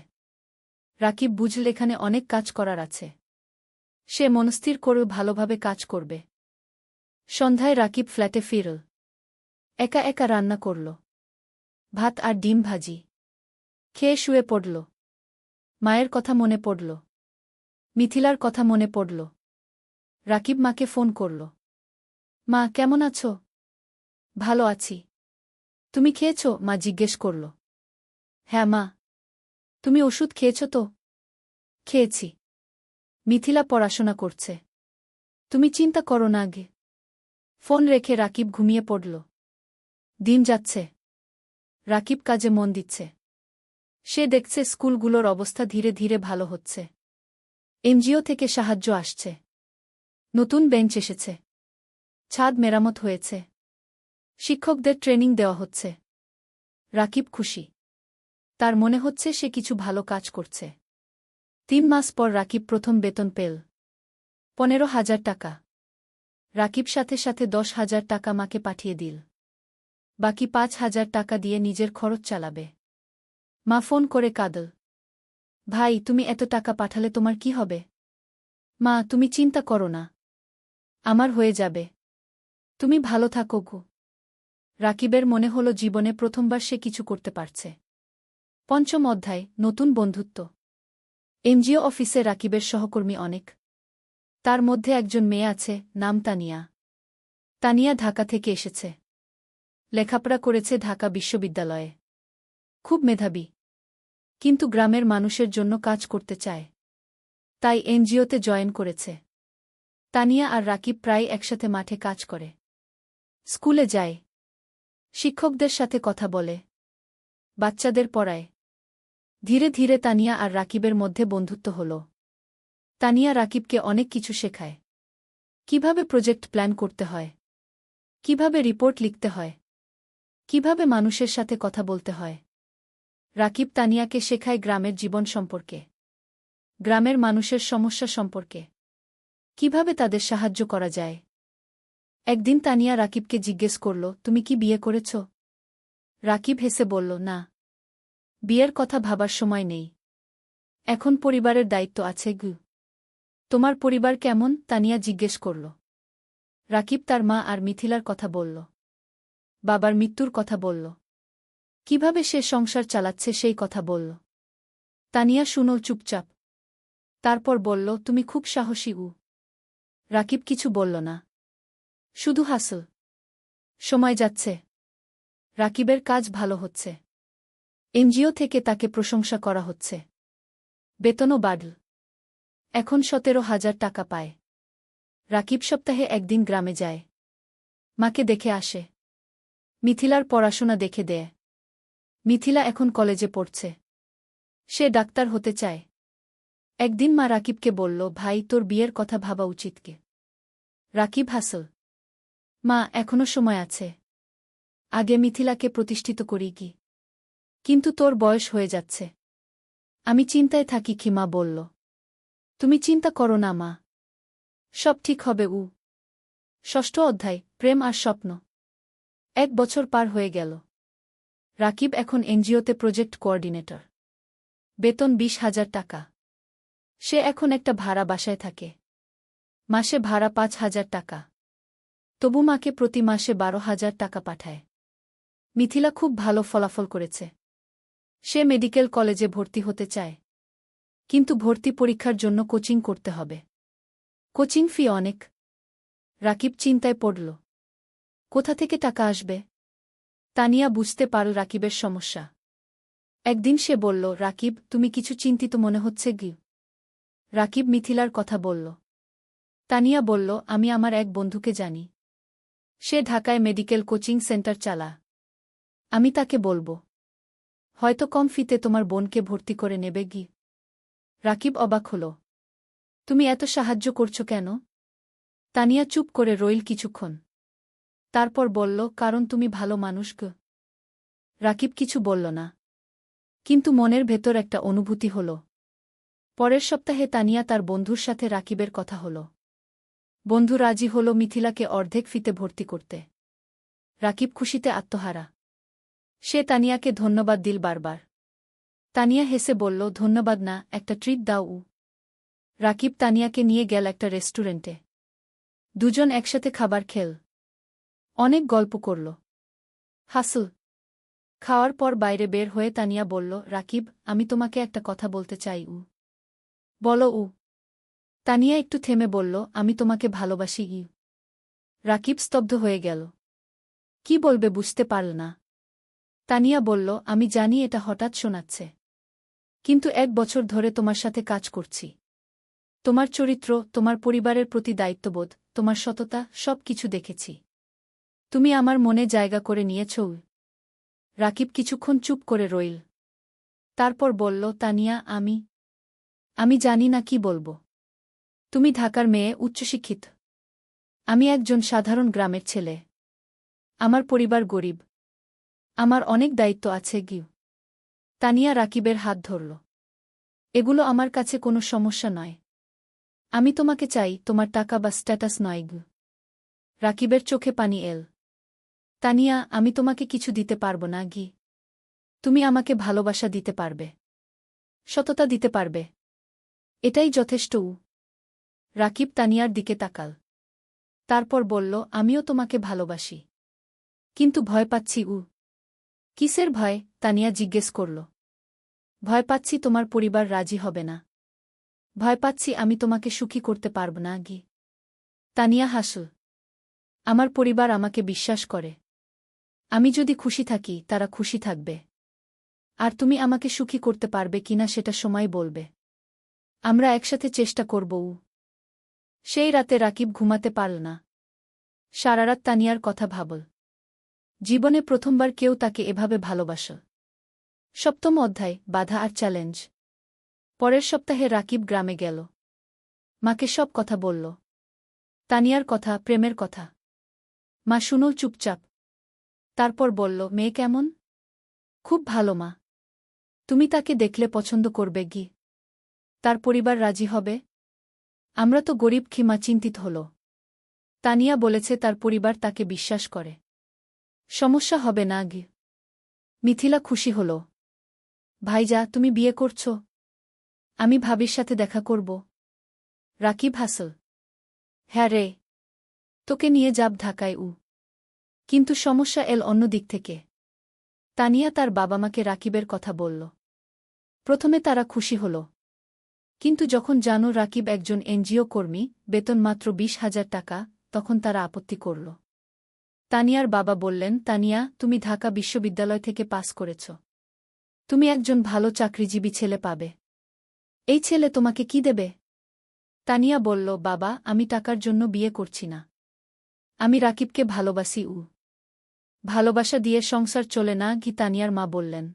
রাকিব বুঝল এখানে অনেক কাজ করার আছে। সে মনস্থির করে ভালোভাবে কাজ করবে। সন্ধ্যায় রাকিব ফ্ল্যাটে ফিরল। একা একা রান্না করল। ভাত আর ডিম ভাজি। খেয়ে শুয়ে পড়ল। মায়ের কথা মনে পড়ল। মিথিলার কথা মনে পড়ল। রাকিব মাকে ফোন করল। মা কেমন আছো? ভালো আছি। তুমি খেয়েছ? মা জিজ্ঞেস করল। হ্যাঁ মা। তুমি ওষুধ খেয়েছ তো? খেয়েছি। মিথিলা পড়াশোনা করছে। তুমি চিন্তা করো না আগে। ফোন রেখে রাকিব ঘুমিয়ে পড়ল। দিন যাচ্ছে। রাকিব কাজে মন দিচ্ছে। সে দেখছে স্কুলগুলোর অবস্থা ধীরে ধীরে ভালো হচ্ছে। এনজিও থেকে সাহায্য আসছে। নতুন বেঞ্চ এসেছে। ছাদ মেরামত হয়েছে। শিক্ষকদের ট্রেনিং দেওয়া হচ্ছে। রাকিব খুশি। তার মনে হচ্ছে সে কিছু ভালো কাজ করছে। 3 মাস পর রাকিব প্রথম বেতন পেল। 15,000 টাকা। রাকিব সাথে সাথে 10,000 টাকা মাকে পাঠিয়ে দিল। বাকি 5,000 টাকা দিয়ে নিজের খরচ চালাবে। মা ফোন করে কাঁদল। ভাই তুমি এত টাকা পাঠালে তোমার কি হবে? মা তুমি চিন্তা করো না। আমার হয়ে যাবে। তুমি ভালো থাকো গো। রাকিবের মনে হল জীবনে প্রথমবার সে কিছু করতে পারছে। 5ম অধ্যায়, নতুন বন্ধুত্ব। এনজিও অফিসে রাকিবের সহকর্মী অনেক। তার মধ্যে একজন মেয়ে আছে, নাম তানিয়া। তানিয়া ঢাকা থেকে এসেছে। লেখাপড়া করেছে ঢাকা বিশ্ববিদ্যালয়ে। খুব মেধাবী। কিন্তু গ্রামের মানুষের জন্য কাজ করতে চায়। তাই এনজিওতে জয়েন করেছে। তানিয়া আর রাকিব প্রায় একসাথে মাঠে কাজ করে। স্কুলে যায়। শিক্ষকদের সাথে কথা বলে। বাচ্চাদের পড়ায়। ধীরে ধীরে তানিয়া আর রাকিবের মধ্যে বন্ধুত্ব হল। তানিয়া রাকিবকে অনেক কিছু শেখায়। কিভাবে প্রজেক্ট প্ল্যান করতে হয়, কিভাবে রিপোর্ট লিখতে হয়, কিভাবে মানুষের সাথে কথা বলতে হয়। রাকিব তানিয়াকে শেখায় গ্রামের জীবন সম্পর্কে, গ্রামের মানুষের সমস্যা সম্পর্কে, কিভাবে তাদের সাহায্য করা যায়। একদিন তানিয়া রাকিবকে জিজ্ঞেস করল, তুমি কি বিয়ে করেছ? রাকিব হেসে বলল, না, বিয়ের কথা ভাবার সময় নেই, এখন পরিবারের দায়িত্ব আছে গু। তোমার পরিবার কেমন? তানিয়া জিজ্ঞেস করল। রাকিব তার মা আর মিথিলার কথা বলল, বাবার মৃত্যুর কথা বলল, কিভাবে সে সংসার চালাচ্ছে সেই কথা বলল। তানিয়া শুনল চুপচাপ। তারপর বলল, তুমি খুব সাহসী উ। রাকিব কিছু বলল না, শুধু হাসল। সময় যাচ্ছে, রাকিবের কাজ ভালো হচ্ছে, এনজিও থেকে তাকে প্রশংসা করা হচ্ছে, বেতনও বাড়ল, এখন 17,000 টাকা পায়। রাকিব সপ্তাহে একদিন গ্রামে যায়, মাকে দেখে আসে, মিথিলার পড়াশোনা দেখে দেয়। মিথিলা এখন কলেজে পড়ছে, সে ডাক্তার হতে চায়। একদিন মা রাকিবকে বলল, ভাই, তোর বিয়ের কথা ভাবা উচিত কে? রাকিব হাসল। মা, এখনো সময় আছে, আগে মিথিলাকে প্রতিষ্ঠিত করি কি। কিন্তু তোর বয়স হয়ে যাচ্ছে। আমি চিন্তায় থাকি কি, মা বলল। তুমি চিন্তা করো না মা, সব ঠিক হবে উ। ষষ্ঠ অধ্যায়, প্রেম আর স্বপ্ন। 1 বছর পার হয়ে গেল। রাকিব এখন এনজিওতে প্রজেক্ট কোঅর্ডিনেটর, বেতন 20,000 টাকা। সে এখন একটা ভাড়া বাসায় থাকে, মাসে ভাড়া 5,000 টাকা। তবু মাকে প্রতি মাসে 12,000 টাকা পাঠায়। মিথিলা খুব ভালো ফলাফল করেছে, সে মেডিকেল কলেজে ভর্তি হতে চায়। কিন্তু ভর্তি পরীক্ষার জন্য কোচিং করতে হবে, কোচিং ফি অনেক। রাকিব চিন্তায় পড়ল, কোথা থেকে টাকা আসবে। তানিয়া বুঝতে পারল রাকিবের সমস্যা। একদিন সে বলল, রাকিব, তুমি কিছু চিন্তিত মনে হচ্ছে কি? রাকিব মিথিলার কথা বলল। তানিয়া বলল, আমি আমার এক বন্ধুকে জানি, সে ঢাকায় মেডিকেল কোচিং সেন্টার চালা। আমি তাকে বলবো, হয়তো কম ফিতে তোমার বোনকে ভর্তি করে নেবে গি। রাকিব অবাক হল, তুমি এত সাহায্য করছো কেন? তানিয়া চুপ করে রইল কিছুক্ষণ, তারপর বলল, কারণ তুমি ভালো মানুষ গ। রাকিব কিছু বলল না, কিন্তু মনের ভেতর একটা অনুভূতি হল। পরের সপ্তাহে তানিয়া তার বন্ধুর সাথে রাকিবের কথা হল। বন্ধু রাজি হল মিথিলাকে অর্ধেক ফিতে ভর্তি করতে। রাকিব খুশিতে আত্মহারা। সে তানিয়াকে ধন্যবাদ দিল বারবার। তানিয়া হেসে বলল, ধন্যবাদ না, একটা ট্রিট দাও উ। রাকিব তানিয়াকে নিয়ে গেল একটা রেস্টুরেন্টে। দুজন একসাথে খাবার খেল, অনেক গল্প করল, হাসল। খাওয়ার পর বাইরে বের হয়ে তানিয়া বলল, রাকিব, আমি তোমাকে একটা কথা বলতে চাই উ। বলো উ। তানিয়া একটু থেমে বলল, আমি তোমাকে ভালোবাসি ই। রাকিব স্তব্ধ হয়ে গেল, কি বলবে বুঝতে পারল না। তানিয়া বলল, আমি জানি এটা হঠাৎ শোনাচ্ছে, কিন্তু 1 বছর ধরে তোমার সাথে কাজ করছি। তোমার চরিত্র, তোমার পরিবারের প্রতি দায়িত্ববোধ, তোমার সততা, সব কিছু দেখেছি। তুমি আমার মনে জায়গা করে নিয়েছ। রাকিব কিছুক্ষণ চুপ করে রইল, তারপর বলল, তানিয়া, আমি জানি না কি বলবো। তুমি ঢাকার মেয়ে, উচ্চশিক্ষিত। আমি একজন সাধারণ গ্রামের ছেলে। আমার পরিবার গরিব, আমার অনেক দায়িত্ব আছে গিউ। তানিয়া রাকিবের হাত ধরল। এগুলো আমার কাছে কোনো সমস্যা নয়। আমি তোমাকে চাই, তোমার টাকা বা স্ট্যাটাস নয় গু। রাকিবের চোখে পানি এল। তানিয়া, আমি তোমাকে কিছু দিতে পারবো না গি। তুমি আমাকে ভালোবাসা দিতে পারবে, সততা দিতে পারবে, এটাই যথেষ্ট উ। রাকিব তানিয়ার দিকে তাকাল, তারপর বলল, আমিও তোমাকে ভালোবাসি, কিন্তু ভয় পাচ্ছি উ। কিসের ভয়? তানিয়া জিজ্ঞেস করল। ভয় পাচ্ছি তোমার পরিবার রাজি হবে না। ভয় পাচ্ছি আমি তোমাকে সুখী করতে পারব না গি। তানিয়া হাসল। আমার পরিবার আমাকে বিশ্বাস করে। আমি যদি খুশি থাকি, তারা খুশি থাকবে। আর তুমি আমাকে সুখী করতে পারবে কিনা সেটা সময় বলবে। আমরা একসাথে চেষ্টা করব উ। সেই রাতে রাকিব ঘুমাতে পারল না। সারারাত তানিয়ার কথা ভাবল। জীবনে প্রথমবার কেউ তাকে এভাবে ভালোবাসল। সপ্তম অধ্যায়, বাধা আর চ্যালেঞ্জ। পরের সপ্তাহে রাকিব গ্রামে গেল। মাকে সব কথা বলল। তানিয়ার কথা, প্রেমের কথা। মা শুনল চুপচাপ। তারপর বলল, মেয়ে কেমন? খুব ভালো মা। তুমি তাকে দেখলে পছন্দ করবে কি? তার পরিবার রাজি হবে? আমরা তো গরিব, খিমা চিন্তিত হল। তানিয়া বলেছে তার পরিবার তাকে বিশ্বাস করে। সমস্যা হবে না গি। মিথিলা খুশি হল। ভাইজা, তুমি বিয়ে করছ? আমি ভাবির সাথে দেখা করব। রাকিব হাসল। হ্যাঁ রে, তোকে নিয়ে যাব ঢাকায়। কিন্তু সমস্যা এল অন্য দিক থেকে। তানিয়া তার বাবা মাকে রাকিবের কথা বলল। প্রথমে তারা খুশি হল। কিন্তু যখন জানো রাকিব একজন এনজিও কর্মী, বেতন মাত্র 20,000 টাকা, তখন তারা আপত্তি করল। তানিয়ার বাবা বললেন, তানিয়া, তুমি ঢাকা বিশ্ববিদ্যালয় থেকে পাস করেছ। তুমি একজন ভালো চাকরিজীবী ছেলে পাবে। এই ছেলে তোমাকে কি দেবে? তানিয়া বলল, বাবা, আমি টাকার জন্য বিয়ে করছি না। আমি রাকিবকে ভালোবাসি। ভালোবাসা দিয়ে সংসার চলে না কি? তানিয়ার মা বললেন।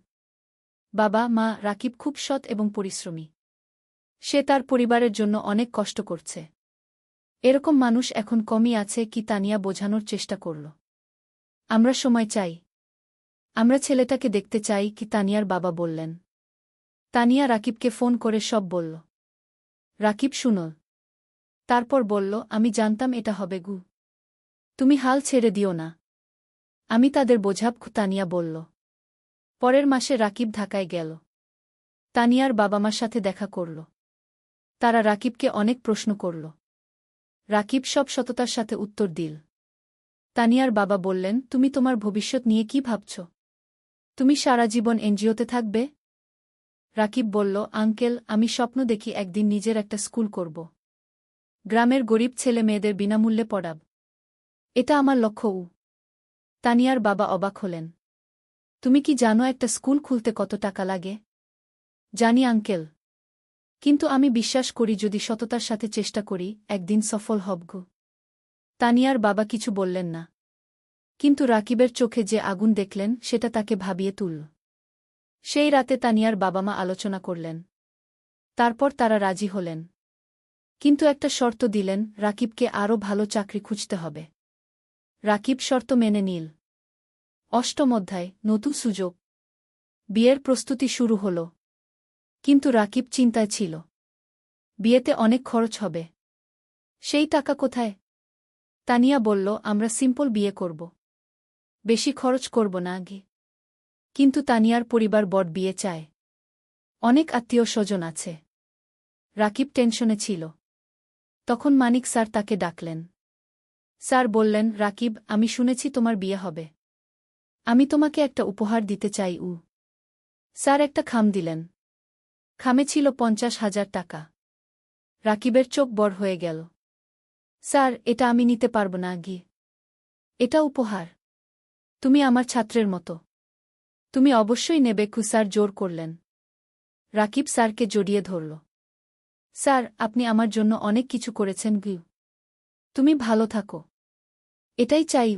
বাবা, মা, রাকিব খুব সৎ এবং পরিশ্রমী। সে তার পরিবারের জন্য অনেক কষ্ট করছে। এরকম মানুষ এখন কমই আছে কি? তানিয়া বোঝানোর চেষ্টা করল। আমরা সময় চাই। আমরা ছেলেটাকে দেখতে চাই কি? তানিয়ার বাবা বললেন। তানিয়া রাকিবকে ফোন করে সব বলল। রাকিব শুনল। তারপর বলল, আমি জানতাম এটা হবে গু। তুমি হাল ছেড়ে দিও না। আমি তাদের বোঝাব। তানিয়া বলল। পরের মাসে রাকিব ঢাকায় গেল। তানিয়ার বাবা মার সাথে দেখা করল। তারা রাকিবকে অনেক প্রশ্ন করল। রাকিব সব সততার সাথে উত্তর দিল। তানিয়ার বাবা বললেন, তুমি তোমার ভবিষ্যৎ নিয়ে কি ভাবছ? তুমি সারা জীবন এনজিওতে থাকবে? রাকিব বলল, আঙ্কেল, আমি স্বপ্ন দেখি একদিন নিজের একটা স্কুল করব। গ্রামের গরিব ছেলে মেয়েদের বিনামূল্যে পড়াব। এটা আমার লক্ষ্য। তানিয়ার বাবা অবাক হলেন। তুমি কি জানো একটা স্কুল খুলতে কত টাকা লাগে? জানি আঙ্কেল। কিন্তু আমি বিশ্বাস করি যদি সততার সাথে চেষ্টা করি, একদিন সফল হব। তানিয়ার বাবা কিছু বললেন না। কিন্তু রাকিবের চোখে যে আগুন দেখলেন সেটা তাকে ভাবিয়ে তুলল। সেই রাতে তানিয়ার বাবা মা আলোচনা করলেন। তারপর তারা রাজি হলেন। কিন্তু একটা শর্ত দিলেন, রাকিবকে আরও ভালো চাকরি খুঁজতে হবে। রাকিব শর্ত মেনে নিল। অষ্টম অধ্যায়, নতুন সুযোগ। বিয়ের প্রস্তুতি শুরু হল। কিন্তু রাকিব চিন্তায় ছিল। বিয়েতে অনেক খরচ হবে। সেই টাকা কোথায়? তানিয়া বলল, আমরা সিম্পল বিয়ে করব। বেশি খরচ করব না আগে। কিন্তু তানিয়ার পরিবার বড় বিয়ে চায়। অনেক আত্মীয় স্বজন আছে। রাকিব টেনশনে ছিল। তখন মানিক স্যার তাকে ডাকলেন। স্যার বললেন, রাকিব, আমি শুনেছি তোমার বিয়ে হবে। আমি তোমাকে একটা উপহার দিতে চাই। স্যার একটা খাম দিলেন। খামে ছিল 50,000 টাকা। রাকিবের চোখ বড় হয়ে গেল। স্যার, এটা আমি নিতে পারব না গিয়ে। এটা উপহার। তুমি আমার ছাত্রের মতো। তুমি অবশ্যই নেবে। স্যার জোর করলেন। রাকিব স্যারকে জড়িয়ে ধরল। স্যার, আপনি আমার জন্য অনেক কিছু করেছেন গিউ। তুমি ভালো থাকো। এটাই চাই।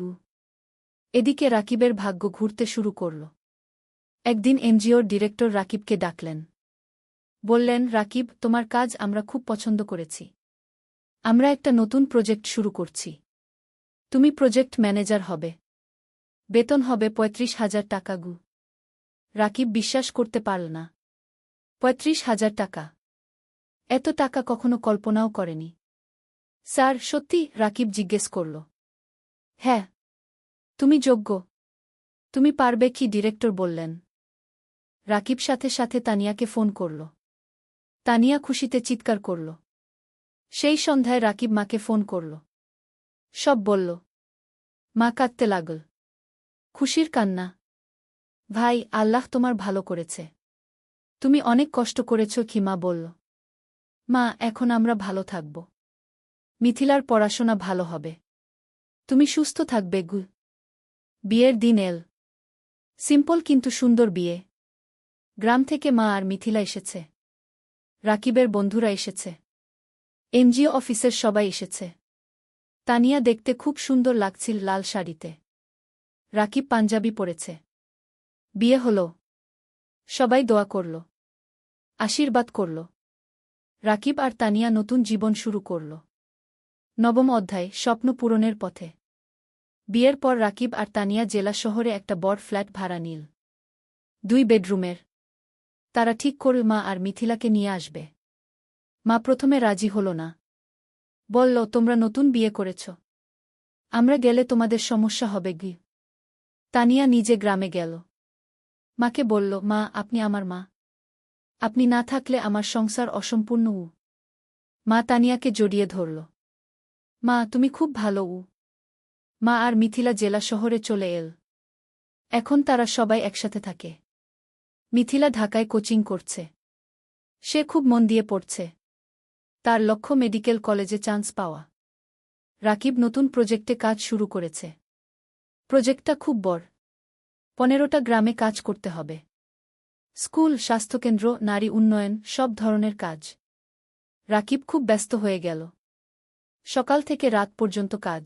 এদিকে রাকিবের ভাগ্য ঘুরতে শুরু করল। একদিন এনজিওর ডিরেক্টর রাকিবকে ডাকলেন। বললেন, রাকিব, তোমার কাজ আমরা খুব পছন্দ করেছি। আমরা একটা নতুন প্রজেক্ট শুরু করছি। তুমি প্রজেক্ট ম্যানেজার হবে। বেতন হবে 35,000 টাকা গু। রাকিব বিশ্বাস করতে পারল না। 35,000 টাকা! এত টাকা কখনো কল্পনাও করেনি। স্যার, সত্যি? রাকিব জিজ্ঞেস করল। হ্যাঁ। তুমি যোগ্য। তুমি পারবে কি? ডিরেক্টর বললেন। রাকিব সাথে সাথে তানিয়াকে ফোন করল। তানিয়া খুশিতে চিৎকার করল। সেই সন্ধ্যায় রাকিব মাকে ফোন করল। সব বলল। মা কাঁদতে লাগল। খুশির কান্না। ভাই, আল্লাহ তোমার ভালো করেছে। তুমি অনেক কষ্ট করেছ কি? মা বলল। মা, এখন আমরা ভালো থাকব। মিথিলার পড়াশোনা ভালো হবে। তুমি সুস্থ থাকবে গু। বিয়ের দিন এল। সিম্পল কিন্তু সুন্দর বিয়ে। গ্রাম থেকে মা আর মিথিলা এসেছে। রাকিবের বন্ধুরা এসেছে। এনজিও অফিসের সবাই এসেছে। তানিয়া দেখতে খুব সুন্দর লাগছিল লাল শাড়িতে। রাকিব পাঞ্জাবি পরেছে। বিয়ে হল। সবাই দোয়া করল, আশীর্বাদ করল। রাকিব আর তানিয়া নতুন জীবন শুরু করল। নবম অধ্যায়, স্বপ্ন পূরণের পথে। বিয়ের পর রাকিব আর তানিয়া জেলা শহরে একটা বড় ফ্ল্যাট ভাড়া নিল, 2 বেডরুমের। তারা ঠিক করল মা আর মিথিলাকে নিয়ে আসবে। মা প্রথমে রাজি হল না, বলল, তোমরা নতুন বিয়ে করেছ, আমরা গেলে তোমাদের সমস্যা হবে গি। তানিয়া নিজে গ্রামে গেল। মাকে বলল, মা, আপনি আমার মা, আপনি না থাকলে আমার সংসার অসম্পূর্ণ। মা তানিয়াকে জড়িয়ে ধরল। মা, তুমি খুব ভালো। মা আর মিথিলা জেলা শহরে চলে এল। এখন তারা সবাই একসাথে থাকে। মিথিলা ঢাকায় কোচিং করছে। সে খুব মন দিয়ে পড়ছে। তার লক্ষ্য মেডিকেল কলেজে চান্স পাওয়া। রাকিব নতুন প্রজেক্টে কাজ শুরু করেছে। প্রজেক্টটা খুব বড়, 15টা গ্রামে কাজ করতে হবে। স্কুল, স্বাস্থ্যকেন্দ্র, নারী উন্নয়ন, সব ধরনের কাজ। রাকিব খুব ব্যস্ত হয়ে গেল। সকাল থেকে রাত পর্যন্ত কাজ।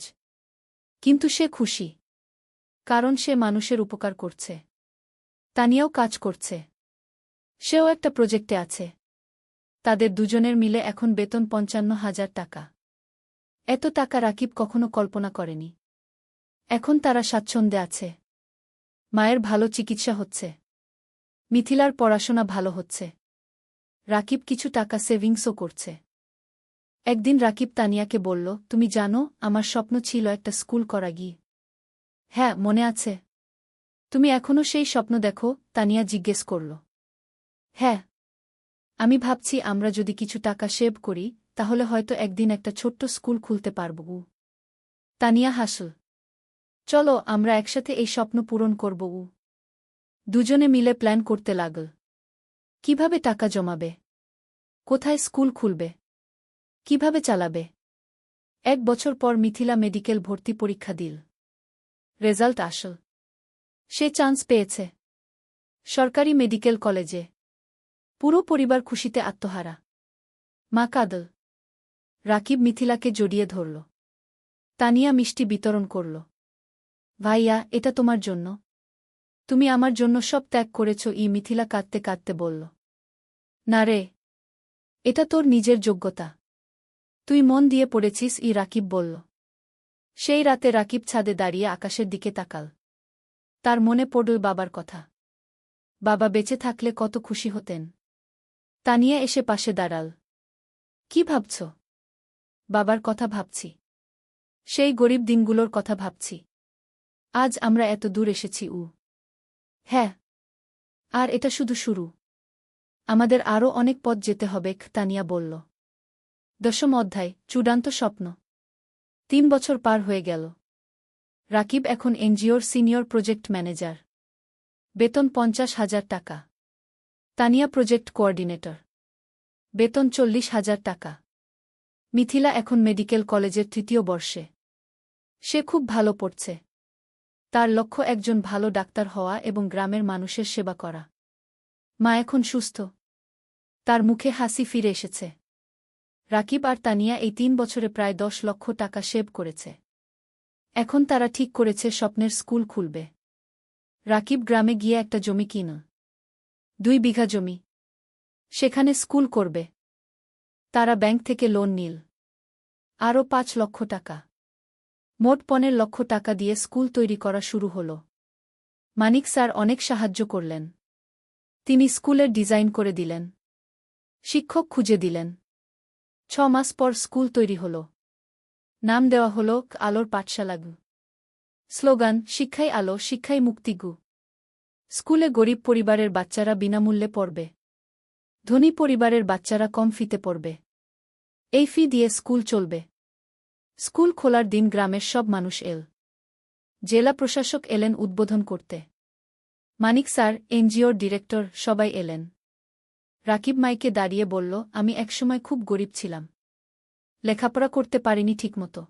কিন্তু সে খুশি, কারণ সে মানুষের উপকার করছে। তানিয়াও কাজ করছে, সেও একটা প্রজেক্টে আছে। তাদের দুজনের মিলে এখন বেতন 55,000 টাকা। এত টাকা রাকিব কখনো কল্পনা করেনি। এখন তারা স্বাচ্ছন্দ্যে আছে। মায়ের ভালো চিকিৎসা হচ্ছে, মিথিলার পড়াশোনা ভালো হচ্ছে। রাকিব কিছু টাকা সেভিংসও করছে। একদিন রাকিব তানিয়াকে বলল, তুমি জানো, আমার স্বপ্ন ছিল একটা স্কুল করা। গিয়ে হ্যাঁ, মনে আছে? তুমি এখনও সেই স্বপ্ন দেখো? তানিয়া জিজ্ঞেস করল। হ্যাঁ, আমি ভাবছি আমরা যদি কিছু টাকা সেভ করি, তাহলে হয়তো একদিন একটা ছোট্ট স্কুল খুলতে পারব। তানিয়া হাসল। চলো, আমরা একসাথে এই স্বপ্ন পূরণ করব। দুজনে মিলে প্ল্যান করতে লাগল। কিভাবে টাকা জমাবে, কোথায় স্কুল খুলবে, কিভাবে চালাবে। 1 বছর পর মিথিলা মেডিকেল ভর্তি পরীক্ষা দিল। রেজাল্ট আসল। সে চান্স পেয়েছে সরকারি মেডিকেল কলেজে। পুরো পরিবার খুশিতে আত্মহারা। মা কাঁদল। রাকিব মিথিলাকে জড়িয়ে ধরল। তানিয়া মিষ্টি বিতরণ করল। ভাইয়া, এটা তোমার জন্য। তুমি আমার জন্য সব ত্যাগ করেছ। মিথিলা কাঁদতে কাঁদতে বলল। না রে, এটা তোর নিজের যোগ্যতা। তুই মন দিয়ে পড়েছিস। রাকিব বলল। সেই রাতে রাকিব ছাদে দাঁড়িয়ে আকাশের দিকে তাকাল। তার মনে পড়ল বাবার কথা। বাবা বেঁচে থাকলে কত খুশি হতেন। তানিয়া এসে পাশে দাঁড়াল। কি ভাবছ? বাবার কথা ভাবছি। সেই গরিব দিনগুলোর কথা ভাবছি। আজ আমরা এত দূর এসেছি। হ্যাঁ, আর এটা শুধু শুরু। আমাদের আরও অনেক পথ যেতে হবে। তানিয়া বলল। 10ম অধ্যায়, চূড়ান্ত স্বপ্ন। 3 বছর পার হয়ে গেল। রাকিব এখন এনজিওর সিনিয়র প্রজেক্ট ম্যানেজার। বেতন 50,000 টাকা। Tania project coordinator. বেতন 40,000 টাকা। মিথিলা এখন মেডিকেল কলেজের 3য় বর্ষে। সে খুব ভালো পড়ছে। তার লক্ষ্য একজন ভালো ডাক্তার হওয়া এবং গ্রামের মানুষের সেবা করা। মা এখন সুস্থ। তার মুখে হাসি ফিরে এসেছে। রাকিব আর তানিয়া এই 3 বছরে প্রায় 10 লক্ষ টাকা সেভ করেছে। এখন তারা ঠিক করেছে স্বপ্নের স্কুল খুলবে। রাকিব গ্রামে গিয়ে একটা জমি কিনল, 2 বিঘা জমি। সেখানে স্কুল করবে। তারা ব্যাংক থেকে লোন নিল, আরও 5 লক্ষ টাকা। মোট 15 লক্ষ টাকা দিয়ে স্কুল তৈরি করা শুরু হল। মানিক স্যার অনেক সাহায্য করলেন। তিনি স্কুলের ডিজাইন করে দিলেন, শিক্ষক খুঁজে দিলেন। 6 মাস পর স্কুল তৈরি হল। নাম দেওয়া হল আলোর পাঠশালা। স্লোগান, শিক্ষাই আলো, শিক্ষাই মুক্তি। স্কুলে গরিব পরিবারের বাচ্চারা বিনামূল্যে পড়বে, ধনী পরিবারের বাচ্চারা কম ফিতে পড়বে। এই ফি দিয়ে স্কুল চলবে। স্কুল খোলার দিন গ্রামের সব মানুষ এল। জেলা প্রশাসক এলেন উদ্বোধন করতে। মানিক স্যার, এনজিওর ডিরেক্টর, সবাই এলেন। রাকিব মাইকে দাঁড়িয়ে বলল, আমি একসময় খুব গরিব ছিলাম। লেখাপড়া করতে পারিনি ঠিকমতো।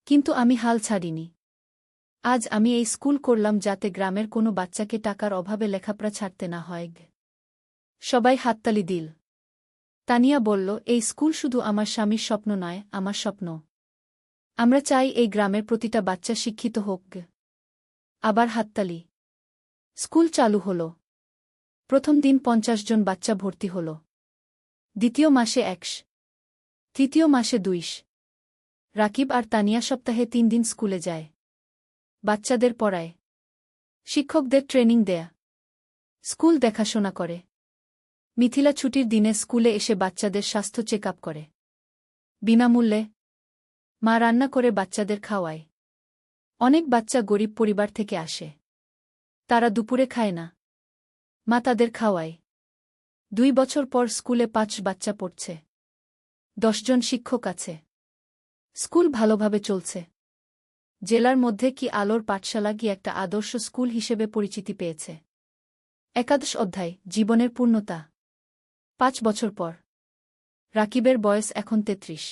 কিন্তু আমি হাল ছাড়িনি। আজ আমি এই স্কুল করলাম যাতে গ্রামের কোনো বাচ্চাকে টাকার অভাবে লেখাপড়া ছাড়তে না হয়। সবাই হাততালি দিল। তানিয়া বলল, এই স্কুল শুধু আমার স্বামীর স্বপ্ন নয়, আমার স্বপ্ন। আমরা চাই এই গ্রামের প্রতিটা বাচ্চা শিক্ষিত হোক। আবার হাততালি। স্কুল চালু হল। প্রথম দিন 50 জন বাচ্চা ভর্তি হল। দ্বিতীয় মাসে 100, তৃতীয় মাসে 200। রাকিব আর তানিয়া সপ্তাহে 3 দিন স্কুলে যায়। বাচ্চাদের পড়ায়, শিক্ষকদের ট্রেনিং দেয়া, স্কুল দেখাশোনা করে। মিথিলা ছুটির দিনে স্কুলে এসে বাচ্চাদের স্বাস্থ্য চেক আপ করে বিনামূল্যে। মা রান্না করে বাচ্চাদের খাওয়ায়। অনেক বাচ্চা গরিব পরিবার থেকে আসে, তারা দুপুরে খায় না, মা তাদের খাওয়ায়। 2 বছর পর স্কুলে 5 বাচ্চা পড়ছে, 10 জন শিক্ষক আছে, স্কুল ভালোভাবে চলছে। জেলার মধ্যে কি আলোর পাঠশালা কি একটা আদর্শ স্কুল হিসেবে পরিচিতি পেয়েছে। একাদশ অধ্যায়, জীবনের পূর্ণতা। 5 বছর পর রাকিবের বয়স এখন 33,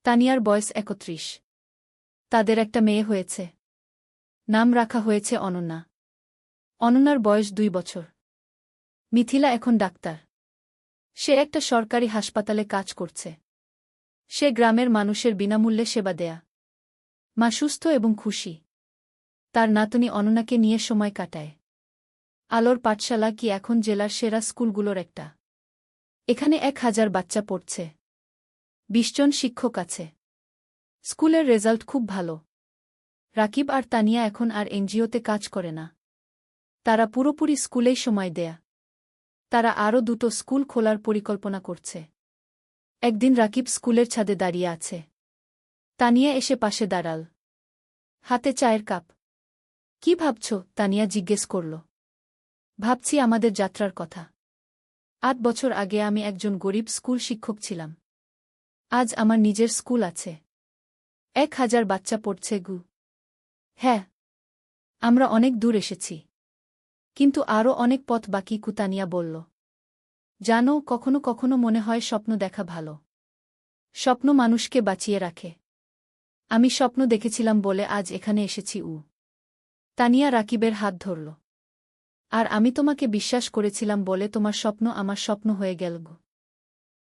তানিয়ার বয়স 31। তাদের একটা মেয়ে হয়েছে, নাম রাখা হয়েছে অনন্যা। অনন্যার বয়স 2 বছর। মিথিলা এখন ডাক্তার, সে একটা সরকারি হাসপাতালে কাজ করছে। সে গ্রামের মানুষের বিনামূল্যে সেবা দেয়া। মা সুস্থ এবং খুশি, তার নাতনি অনন্যাকে নিয়ে সময় কাটায়। আলোর পাঠশালা কি এখন জেলার সেরা স্কুলগুলোর একটা। এখানে 1000 বাচ্চা পড়ছে, 20 জন শিক্ষক আছে। স্কুলের রেজাল্ট খুব ভালো। রাকিব আর তানিয়া এখন আর এনজিওতে কাজ করে না, তারা পুরোপুরি স্কুলেই সময় দেয়া। তারা আরও 2টো স্কুল খোলার পরিকল্পনা করছে। একদিন রাকিব স্কুলের ছাদে দাঁড়িয়ে আছে। তানিয়া এসে পাশে দাঁড়াল, হাতে চায়ের কাপ। কি ভাবছ? তানিয়া জিজ্ঞেস করল। ভাবছি আমাদের যাত্রার কথা। 8 বছর আগে আমি একজন গরিব স্কুল শিক্ষক ছিলাম। আজ আমার নিজের স্কুল আছে, 1000 বাচ্চা পড়ছে গু। হ্যাঁ, আমরা অনেক দূর এসেছি, কিন্তু আরও অনেক পথ বাকি, তানিয়া বলল। জানো, কখনো কখনো মনে হয় স্বপ্ন দেখা ভালো। স্বপ্ন মানুষকে বাঁচিয়ে রাখে। আমি স্বপ্ন দেখেছিলাম বলে আজ এখানে এসেছি। তানিয়া রাকিবের হাত ধরল। আর আমি তোমাকে বিশ্বাস করেছিলাম বলে তোমার স্বপ্ন আমার স্বপ্ন হয়ে গেল।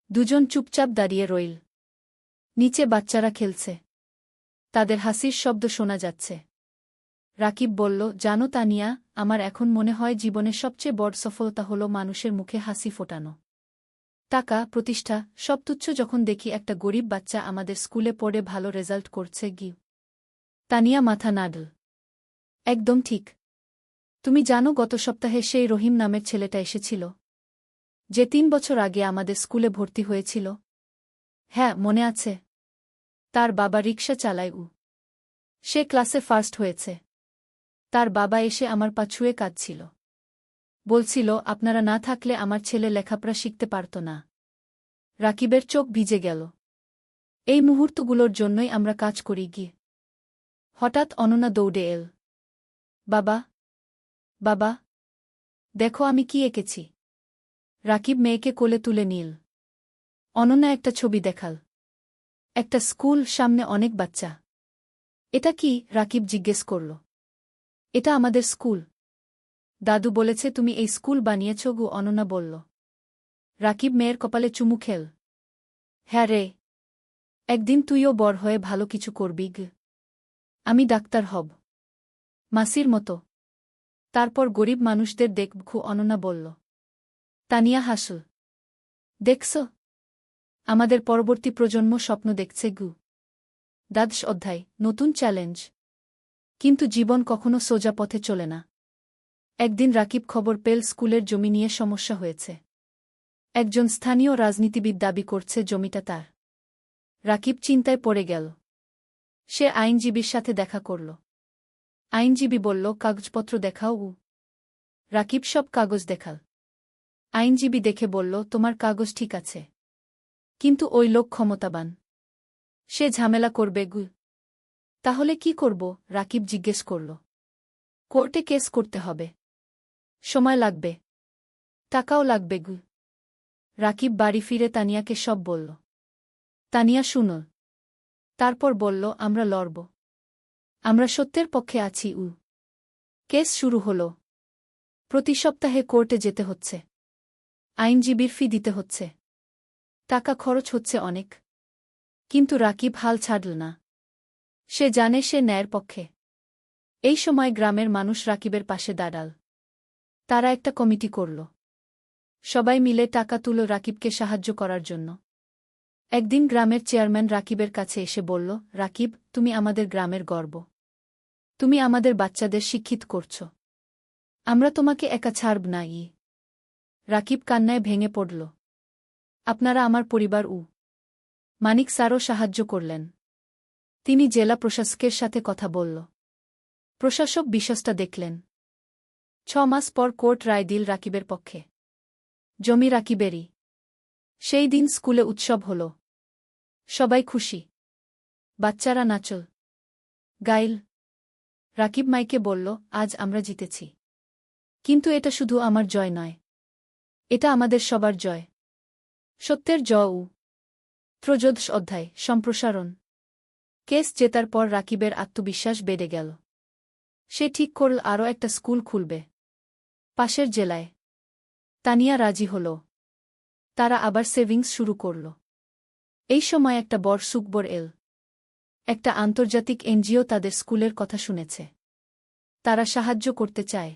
দুজন চুপচাপ দাঁড়িয়ে রইল। নিচে বাচ্চারা খেলছে, তাদের হাসির শব্দ শোনা যাচ্ছে। রাকিব বলল, জানো তানিয়া, আমার এখন মনে হয় জীবনের সবচেয়ে বড় সফলতা হলো মানুষের মুখে হাসি ফোটানো। টাকা, প্রতিষ্ঠা সব তুচ্ছ যখন দেখি একটা গরিব বাচ্চা আমাদের স্কুলে পড়ে ভালো রেজাল্ট করছে। তানিয়া মাথা নাড়ল। একদম ঠিক। তুমি জানো, গত সপ্তাহে সেই রহিম নামের ছেলেটা এসেছিল, যে 3 বছর আগে আমাদের স্কুলে ভর্তি হয়েছিল? হ্যাঁ, মনে আছে। তার বাবা রিকশা চালায়। সে ক্লাসে ফার্স্ট হয়েছে। তার বাবা এসে আমার পা ছুঁয়ে কাঁদছিল, বলছিল আপনারা না থাকলে আমার ছেলে লেখাপড়া শিখতে পারত না। রাকিবের চোখ ভিজে গেল। এই মুহূর্তগুলোর জন্যই আমরা কাজ করি। হঠাৎ অনন্যা দৌড়ে এল। বাবা, বাবা, দেখো আমি কি এঁকেছি। রাকিব মেয়েকে কোলে তুলে নিল। অনন্যা একটা ছবি দেখাল। একটা স্কুল, সামনে অনেক বাচ্চা। এটা কি? রাকিব জিজ্ঞেস করল। এটা আমাদের স্কুল। দাদু বলেছে তুমি এই স্কুল বানিয়েছ। অনন্যা বলল। রাকিব মেয়ের কপালে চুমু খেল। হ্যাঁ রে, একদিন তুইও বড় হয়ে ভালো কিছু করবি। আমি ডাক্তার হব, মাসির মতো। তারপর গরিব মানুষদের দেখব। অনন্যা বলল। তানিয়া হাসল। দেখছ, আমাদের পরবর্তী প্রজন্ম স্বপ্ন দেখছে। দ্বাদশ অধ্যায়, নতুন চ্যালেঞ্জ। কিন্তু জীবন কখনো সোজা পথে চলে না। একদিন রাকিব খবর পেল স্কুলের জমি নিয়ে সমস্যা হয়েছে। একজন স্থানীয় রাজনীতিবিদ দাবি করছে জমিটা তার। রাকিব চিন্তায় পড়ে গেল। সে আইনজীবীর সাথে দেখা করল। আইনজীবী বলল, কাগজপত্র দেখাও। রাকিব সব কাগজ দেখাল। আইনজীবী দেখে বলল, তোমার কাগজ ঠিক আছে, কিন্তু ওই লোক ক্ষমতাবান, সে ঝামেলা করবে। তাহলে কি করব? রাকিব জিজ্ঞেস করল। কোর্টে কেস করতে হবে, সময় লাগবে, টাকাও লাগবে। রাকিব বাড়ি ফিরে তানিয়াকে সব বলল। তানিয়া শুনল। তারপর বলল, আমরা লড়ব, আমরা সত্যের পক্ষে আছি। কেস শুরু হল। প্রতি সপ্তাহে কোর্টে যেতে হচ্ছে, আইনজীবীর ফি দিতে হচ্ছে, টাকা খরচ হচ্ছে অনেক। কিন্তু রাকিব হাল ছাড়ল না। সে জানে সে ন্যায়ের পক্ষে। এই সময় গ্রামের মানুষ রাকিবের পাশে দাঁড়াল। তারা একটা কমিটি করল। সবাই মিলে টাকা তুলো রাকিবকে সাহায্য করার জন্য। একদিন গ্রামের চেয়ারম্যান রাকিবের কাছে এসে বলল, রাকিব, তুমি আমাদের গ্রামের গর্ব। তুমি আমাদের বাচ্চাদের শিক্ষিত করছ। আমরা তোমাকে একা ছাড়ব না। রাকিব কান্নায় ভেঙে পড়ল। আপনারা আমার পরিবার। মানিক স্যারও সাহায্য করলেন। তিনি জেলা প্রশাসকের সাথে কথা বলল। প্রশাসক বিষয়টা দেখলেন। 6 মাস পর কোর্ট রায় দিল রাকিবের পক্ষে। জমি রাকিবেরই। সেই দিন স্কুলে উৎসব হল। সবাই খুশি। বাচ্চারা নাচল, গাইল। রাকিব মাইকে বলল, আজ আমরা জিতেছি। কিন্তু এটা শুধু আমার জয় নয়, এটা আমাদের সবার জয়। সত্যের জয়। 13 অধ্যায় সম্প্রসারণ। কেস জেতার পর রাকিবের আত্মবিশ্বাস বেড়ে গেল। সে ঠিক করল আরও একটা স্কুল খুলবে, পাশের জেলায়। তানিয়া রাজি হল। তারা আবার সেভিংস শুরু করল। এই সময় একটা বড় সুখবর এল। একটা আন্তর্জাতিক এনজিও তাদের স্কুলের কথা শুনেছে। তারা সাহায্য করতে চায়।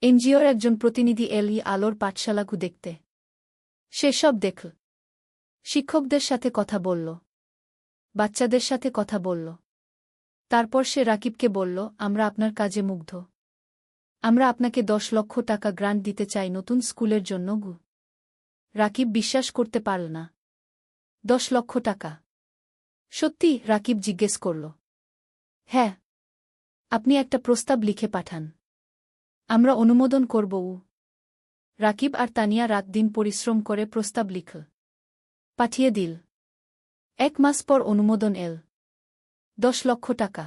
এনজিওর একজন প্রতিনিধি এল আলোর পাঠশালাগু দেখতে। সে সব দেখল। শিক্ষকদের সাথে কথা বলল, বাচ্চাদের সাথে কথা বলল। তারপর সে রাকিবকে বলল, আমরা আপনার কাজে মুগ্ধ। আমরা আপনাকে 10 লক্ষ টাকা গ্রান্ট দিতে চাই নতুন স্কুলের জন্য। রাকিব বিশ্বাস করতে পারল না। 10 লক্ষ টাকা? সত্যি? রাকিব জিজ্ঞেস করল। হ্যাঁ। আপনি একটা প্রস্তাব লিখে পাঠান, আমরা অনুমোদন করব। রাকিব আর তানিয়া রাত দিন পরিশ্রম করে প্রস্তাব লিখল, পাঠিয়ে দিল। 1 মাস পর অনুমোদন এল। 10 লক্ষ টাকা।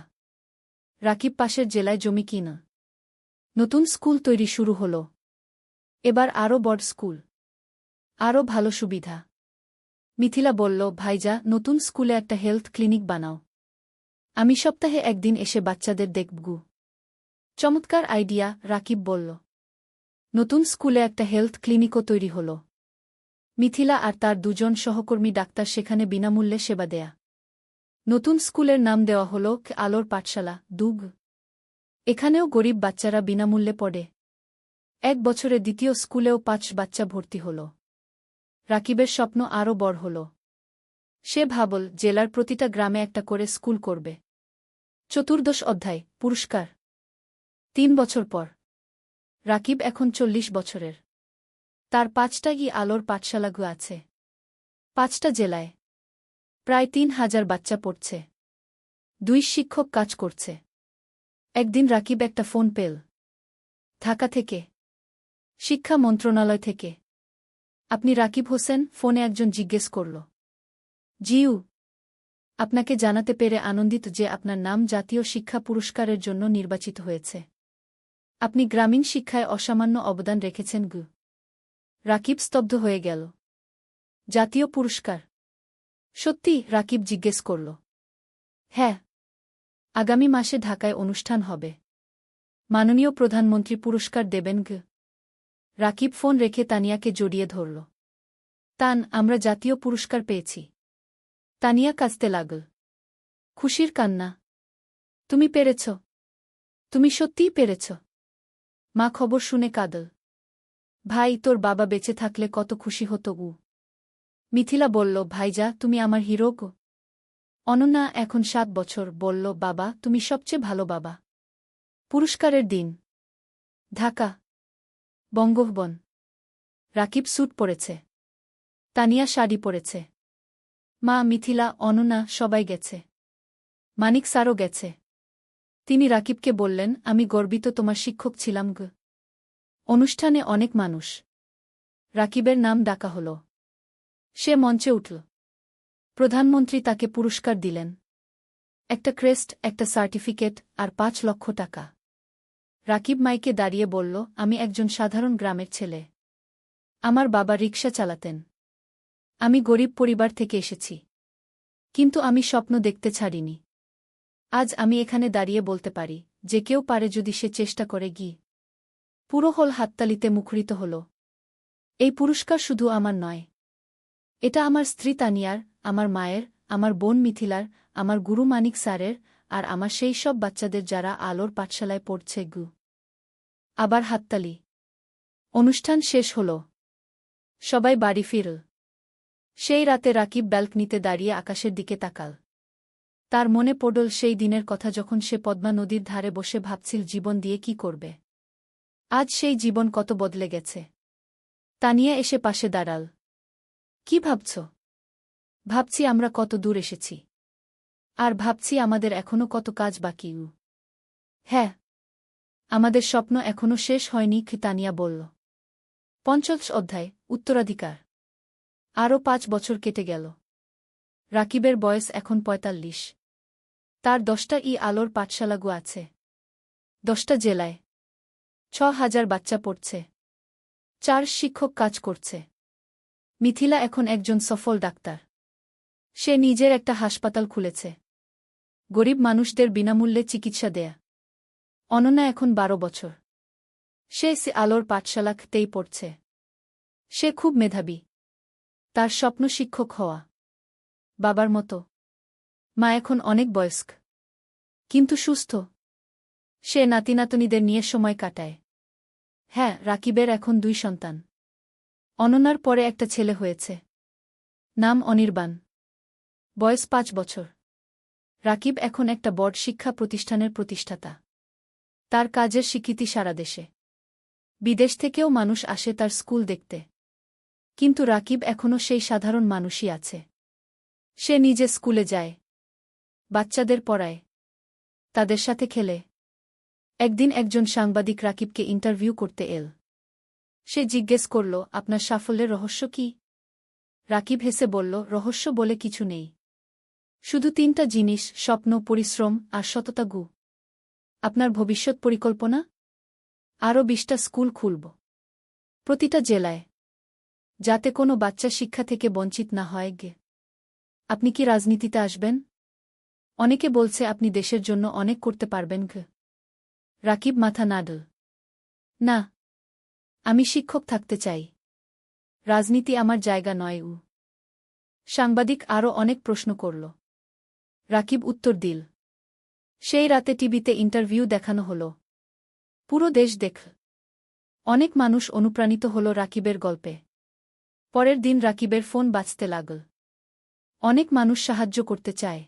রাকিব পাশের জেলায় জমি কিনা। নতুন স্কুল তৈরি শুরু হল। এবার আরও বড় স্কুল, আরও ভালো সুবিধা। মিথিলা বলল, ভাইজা, নতুন স্কুলে একটা হেলথ ক্লিনিক বানাও। আমি সপ্তাহে একদিন এসে বাচ্চাদের দেখব। চমৎকার আইডিয়া, রাকিব বলল। নতুন স্কুলে একটা হেলথ ক্লিনিকও তৈরি হল। মিথিলা আর তার 2 জন সহকর্মী ডাক্তার সেখানে বিনামূল্যে সেবা দেয়া। নতুন স্কুলের নাম দেওয়া হল আলোর পাঠশালা, দুগ। এখানেও গরিব বাচ্চারা বিনামূল্যে পড়ে। 1 বছরে দ্বিতীয় স্কুলেও 5 বাচ্চা ভর্তি হল। রাকিবের স্বপ্ন আরও বড় হল। সে ভাবল জেলার প্রতিটা গ্রামে একটা করে স্কুল করবে। 14 অধ্যায় পুরস্কার। 3 বছর পর রাকিব এখন 40 বছরের। তার 5টা আলোর পাঠশালাগু আছে, 5টা জেলায়। প্রায় 3000 বাচ্চা পড়ছে। 2 শিক্ষক কাজ করছে। একদিন রাকিব একটা ফোন পেল, ঢাকা থেকে, শিক্ষা মন্ত্রণালয় থেকে। আপনি রাকিব হোসেন? ফোনে একজন জিজ্ঞেস করল। জিউ। আপনাকে জানাতে পেরে আনন্দিত যে আপনার নাম জাতীয় শিক্ষা পুরস্কারের জন্য নির্বাচিত হয়েছে। আপনি গ্রামীণ শিক্ষায় অসামান্য অবদান রেখেছেন। রাকিব স্তব্ধ হয়ে গেল। জাতীয় পুরস্কার? সত্যি? রাকিব জিজ্ঞেস করল। হ্যাঁ। আগামী মাসে ঢাকায় অনুষ্ঠান হবে। মাননীয় প্রধানমন্ত্রী পুরস্কার দেবেন। রাকিব ফোন রেখে তানিয়াকে জড়িয়ে ধরল। তান, আমরা জাতীয় পুরস্কার পেয়েছি। তানিয়া কাঁদতে লাগল। খুশির কান্না। তুমি পেরেছ, তুমি সত্যিই পেরেছ। মা খবর শুনে কাঁদল। ভাই, তোর বাবা বেঁচে থাকলে কত খুশি হতো। মিথিলা বলল, ভাইজা, তুমি আমার হিরো গো। অনন্যা, এখন 7 বছর, বলল, বাবা, তুমি সবচেয়ে ভালো বাবা। পুরস্কারের দিন, ঢাকা, বঙ্গভবন। রাকিব স্যুট পরেছে, তানিয়া শাড়ি পরেছে। মা, মিথিলা, অনন্যা সবাই গেছে। মানিক স্যারও গেছে। তিনি রাকিবকে বললেন, আমি গর্বিত তোমার শিক্ষক ছিলাম। অনুষ্ঠানে অনেক মানুষ। রাকিবের নাম ডাকা হল। সে মঞ্চে উঠল। প্রধানমন্ত্রী তাকে পুরস্কার দিলেন। একটা ক্রেস্ট, একটা সার্টিফিকেট আর 5 লক্ষ টাকা। রাকিব মাইকে দাঁড়িয়ে বলল, আমি একজন সাধারণ গ্রামের ছেলে। আমার বাবা রিকশা চালাতেন। আমি গরিব পরিবার থেকে এসেছি। কিন্তু আমি স্বপ্ন দেখতে ছাড়িনি। আজ আমি এখানে দাঁড়িয়ে বলতে পারি, যে কেউ পারে যদি সে চেষ্টা করে। পুরো হল হাততালিতে মুখরিত হল। এই পুরস্কার শুধু আমার নয়, এটা আমার স্ত্রী তানিয়ার, আমার মায়ের, আমার বোন মিথিলার, আমার গুরু মানিক স্যারের, আর আমার সেই সব বাচ্চাদের যারা আলোর পাঠশালায় পড়ছে। আবার হাততালি। অনুষ্ঠান শেষ হল। সবাই বাড়ি ফিরল। সেই রাতে রাকিব ব্যালকনিতে দাঁড়িয়ে আকাশের দিকে তাকাল। তার মনে পড়ল সেই দিনের কথা যখন সে পদ্মা নদীর ধারে বসে ভাবছিল জীবন দিয়ে কি করবে। আজ সেই জীবন কত বদলে গেছে। তানিয়া এসে পাশে দাঁড়াল। কি ভাবছ? ভাবছি আমরা কত দূর এসেছি। আর ভাবছি আমাদের এখনো কত কাজ বাকি। হ্যাঁ, আমাদের স্বপ্ন এখনো শেষ হয়নি, তানিয়া বলল। ৫০ অধ্যায়, উত্তরাধিকার। আরও ৫ বছর কেটে গেল। রাকিবের বয়স এখন ৪৫। তার ১০টা আলোর পাঠশালাগু আছে। ১০টা জেলায়। ৬,০০০ বাচ্চা পড়ছে। ৪ শিক্ষক কাজ করছে। মিথিলা এখন একজন সফল ডাক্তার। সে নিজের একটা হাসপাতাল খুলেছে। গরিব মানুষদের বিনামূল্যে চিকিৎসা দেয়া। অনন্যা এখন ১২ বছর। সে আলোর পাঠশালাতেই পড়ছে। সে খুব মেধাবী। তার স্বপ্ন শিক্ষক হওয়া। বাবার মতো। মা এখন অনেক বয়স্ক, কিন্তু সুস্থ। সে নাতিনাতনীদের নিয়ে সময় কাটায়। হ্যাঁ, রাকিবের এখন ২ সন্তান। অনন্যার পরে একটা ছেলে হয়েছে। নাম অনির্বাণ। বয়স ৫ বছর। রাকিব এখন একটা বড় শিক্ষা প্রতিষ্ঠানের প্রতিষ্ঠাতা। তার কাজের স্বীকৃতি সারা দেশে। বিদেশ থেকেও মানুষ আসে তার স্কুল দেখতে। কিন্তু রাকিব এখনও সেই সাধারণ মানুষই আছে। সে নিজে স্কুলে যায়। বাচ্চাদের পড়ায়। তাদের সাথে খেলে। একদিন একজন সাংবাদিক রাকিবকে ইন্টারভিউ করতে এল। সে জিজ্ঞেস করল, আপনার সাফল্যের রহস্য কি? রাকিব হেসে বলল, রহস্য বলে কিছু নেই। শুধু ৩টা জিনিস, স্বপ্ন, পরিশ্রম আর সততা। আপনার ভবিষ্যৎ পরিকল্পনা? আরও ২০টা স্কুল খুলব। প্রতিটা জেলায়। যাতে কোনো বাচ্চা শিক্ষা থেকে বঞ্চিত না হয়। আপনি কি রাজনীতিতে আসবেন? অনেকে বলছে আপনি দেশের জন্য অনেক করতে পারবেন। রাকিব মাথা নাড়ল। না, আমি শিক্ষক থাকতে চাই। রাজনীতি আমার জায়গা নয়। সাংবাদিক আরও অনেক প্রশ্ন করল। রাকিব উত্তর দিল। সেই রাতে টিভিতে ইন্টারভিউ দেখানো হল। পুরো দেশ দেখল। অনেক মানুষ অনুপ্রাণিত হল রাকিবের গল্পে। পরের দিন রাকিবের ফোন বাজতে লাগল। অনেক মানুষ সাহায্য করতে চায়।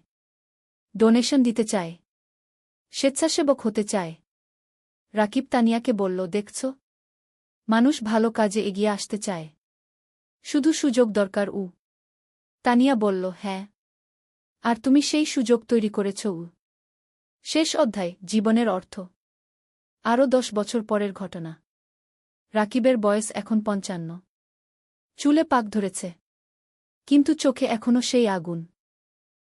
ডোনেশন দিতে চায়। স্বেচ্ছাসেবক হতে চায়। রাকিব তানিয়াকে বলল, দেখছ? মানুষ ভালো কাজে এগিয়ে আসতে চায়। শুধু সুযোগ দরকার। তানিয়া বলল, হ্যাঁ। আর তুমি সেই সুযোগ তৈরি করেছ। শেষ অধ্যায়, জীবনের অর্থ। আরও ১০ বছর পরের ঘটনা। রাকিবের বয়স এখন ৫৫। চুলে পাক ধরেছে। কিন্তু চোখে এখনও সেই আগুন।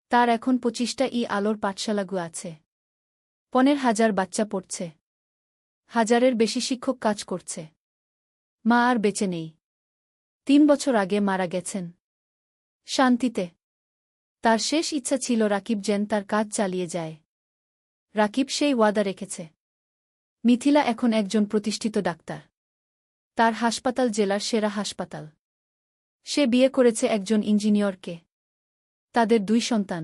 তার এখন ২৫টা আলোর পাঠশালাগু আছে। ১৫,০০০ বাচ্চা পড়ছে। ১,০০০-এর বেশি শিক্ষক কাজ করছে। মা আর বেঁচে নেই। ৩ বছর আগে মারা গেছেন। শান্তিতে। তার শেষ ইচ্ছা ছিল রাকিব যেন তার কাজ চালিয়ে যায়। রাকিব সেই ওয়াদা রেখেছে। মিথিলা এখন একজন প্রতিষ্ঠিত ডাক্তার। তার হাসপাতাল জেলার সেরা হাসপাতাল। সে বিয়ে করেছে একজন ইঞ্জিনিয়রকে। তাদের ২ সন্তান।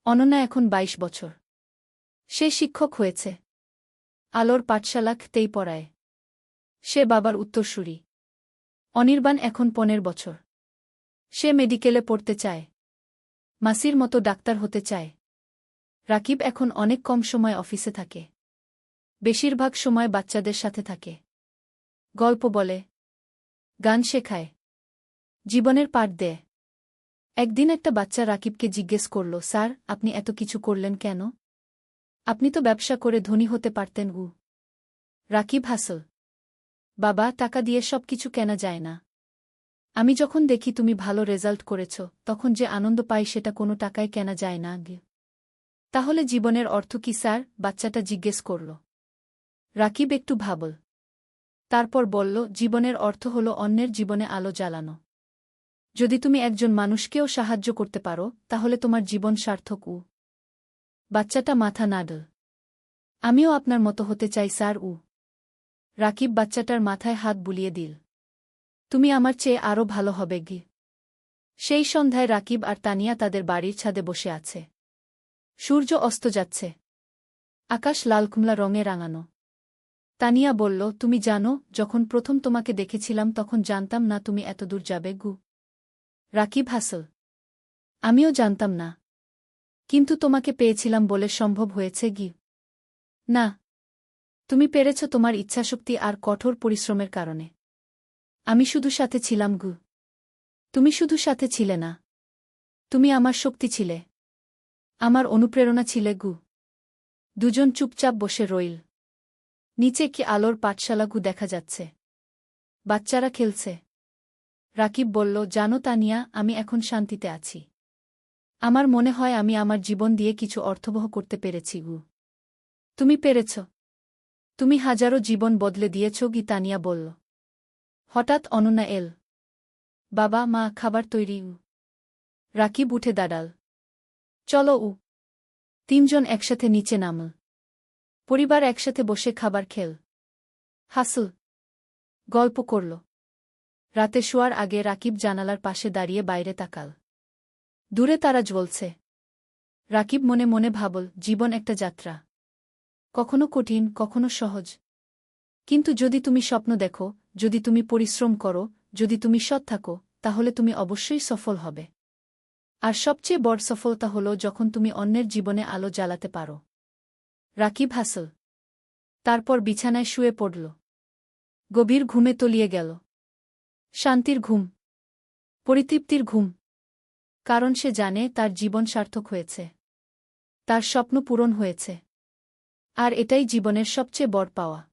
অনন্যা এখন ২২ বছর। সে শিক্ষক হয়েছে। আলোর পাঠশালাতেই পড়ায়। সে বাবার উত্তরসূরি। অনির্বাণ এখন ১৫ বছর। সে মেডিকেলে পড়তে চায়। মাসির মতো ডাক্তার হতে চায়। রাকিব এখন অনেক কম সময় অফিসে থাকে। বেশিরভাগ সময় বাচ্চাদের সাথে থাকে। গল্প বলে। গান শেখায়। জীবনের পাঠ দেয়। একদিন একটা বাচ্চা রাকিবকে জিজ্ঞেস করল, স্যার, আপনি এত কিছু করলেন কেন? আপনি তো ব্যবসা করে ধনী হতে পারতেন। রাকিব হাসল। বাবা, টাকা দিয়ে সব কিছু কেনা যায় না। আমি যখন দেখি তুমি ভালো রেজাল্ট করেছ, তখন যে আনন্দ পাই সেটা কোনো টাকায় কেনা যায় না। তাহলে জীবনের অর্থ কি স্যার? বাচ্চাটা জিজ্ঞেস করল। রাকিব একটু ভাবল। তারপর বলল, জীবনের অর্থ হল অন্যের জীবনে আলো জ্বালানো। যদি তুমি একজন মানুষকেও সাহায্য করতে পারো, তাহলে তোমার জীবন সার্থক। বাচ্চাটা মাথা নাড়ল। আমিও আপনার মতো হতে চাই স্যার। রাকিব বাচ্চাটার মাথায় হাত বুলিয়ে দিল। তুমি আমার চেয়ে আরও ভালো হবে। সেই সন্ধ্যায় রাকিব আর তানিয়া তাদের বাড়ির ছাদে বসে আছে। সূর্য অস্ত যাচ্ছে। আকাশ লাল কুমলা রঙে রাঙানো। তানিয়া বলল, তুমি জানো, যখন প্রথম তোমাকে দেখেছিলাম তখন জানতাম না তুমি এতদূর যাবে গু। রাকিব হাসল। আমিও জানতাম না। কিন্তু তোমাকে পেয়েছিলাম বলে সম্ভব হয়েছে গি। না, তুমি পেরেছ তোমার ইচ্ছাশক্তি আর কঠোর পরিশ্রমের কারণে। আমি শুধু সাথে ছিলাম গু। তুমি শুধু সাথে ছিলে না, তুমি আমার শক্তি ছিলে, আমার অনুপ্রেরণা ছিলে গু। দুজন চুপচাপ বসে রইল। নিচে কি আলোর পাঠশালা গু দেখা যাচ্ছে। বাচ্চারা খেলছে। রাকিব বলল, জানো তানিয়া, আমি এখন শান্তিতে আছি। আমার মনে হয় আমি আমার জীবন দিয়ে কিছু অর্থবহ করতে পেরেছি গু। তুমি পেরেছ। তুমি হাজারো জীবন বদলে দিয়েছ গি, তানিয়া বলল। হঠাৎ অনন্যা এল। বাবা, মা, খাবার তৈরি উ। রাকিব উঠে দাঁড়াল। চলো উ। তিনজন একসাথে নিচে নামল। পরিবার একসাথে বসে খাবার খেল। হাসল। গল্প করল। রাতে শোয়ার আগে রাকিব জানালার পাশে দাঁড়িয়ে বাইরে তাকাল। দূরে তারা জ্বলছে। রাকিব মনে মনে ভাবল, জীবন একটা যাত্রা। কখনো কঠিন, কখনো সহজ। কিন্তু যদি তুমি স্বপ্ন দেখো, যদি তুমি পরিশ্রম করো, যদি তুমি সৎ থাকো, তাহলে তুমি অবশ্যই সফল হবে। আর সবচেয়ে বড় সফলতা হল যখন তুমি অন্যের জীবনে আলো জ্বালাতে পারো। রাকিব হাসল। তারপর বিছানায় শুয়ে পড়ল। গভীর ঘুমে তলিয়ে গেল। শান্তির ঘুম। পরিতৃপ্তির ঘুম। কারণ সে জানে তার জীবন সার্থক হয়েছে। তার স্বপ্ন পূরণ হয়েছে। আর এটাই জীবনের সবচেয়ে বড় পাওয়া।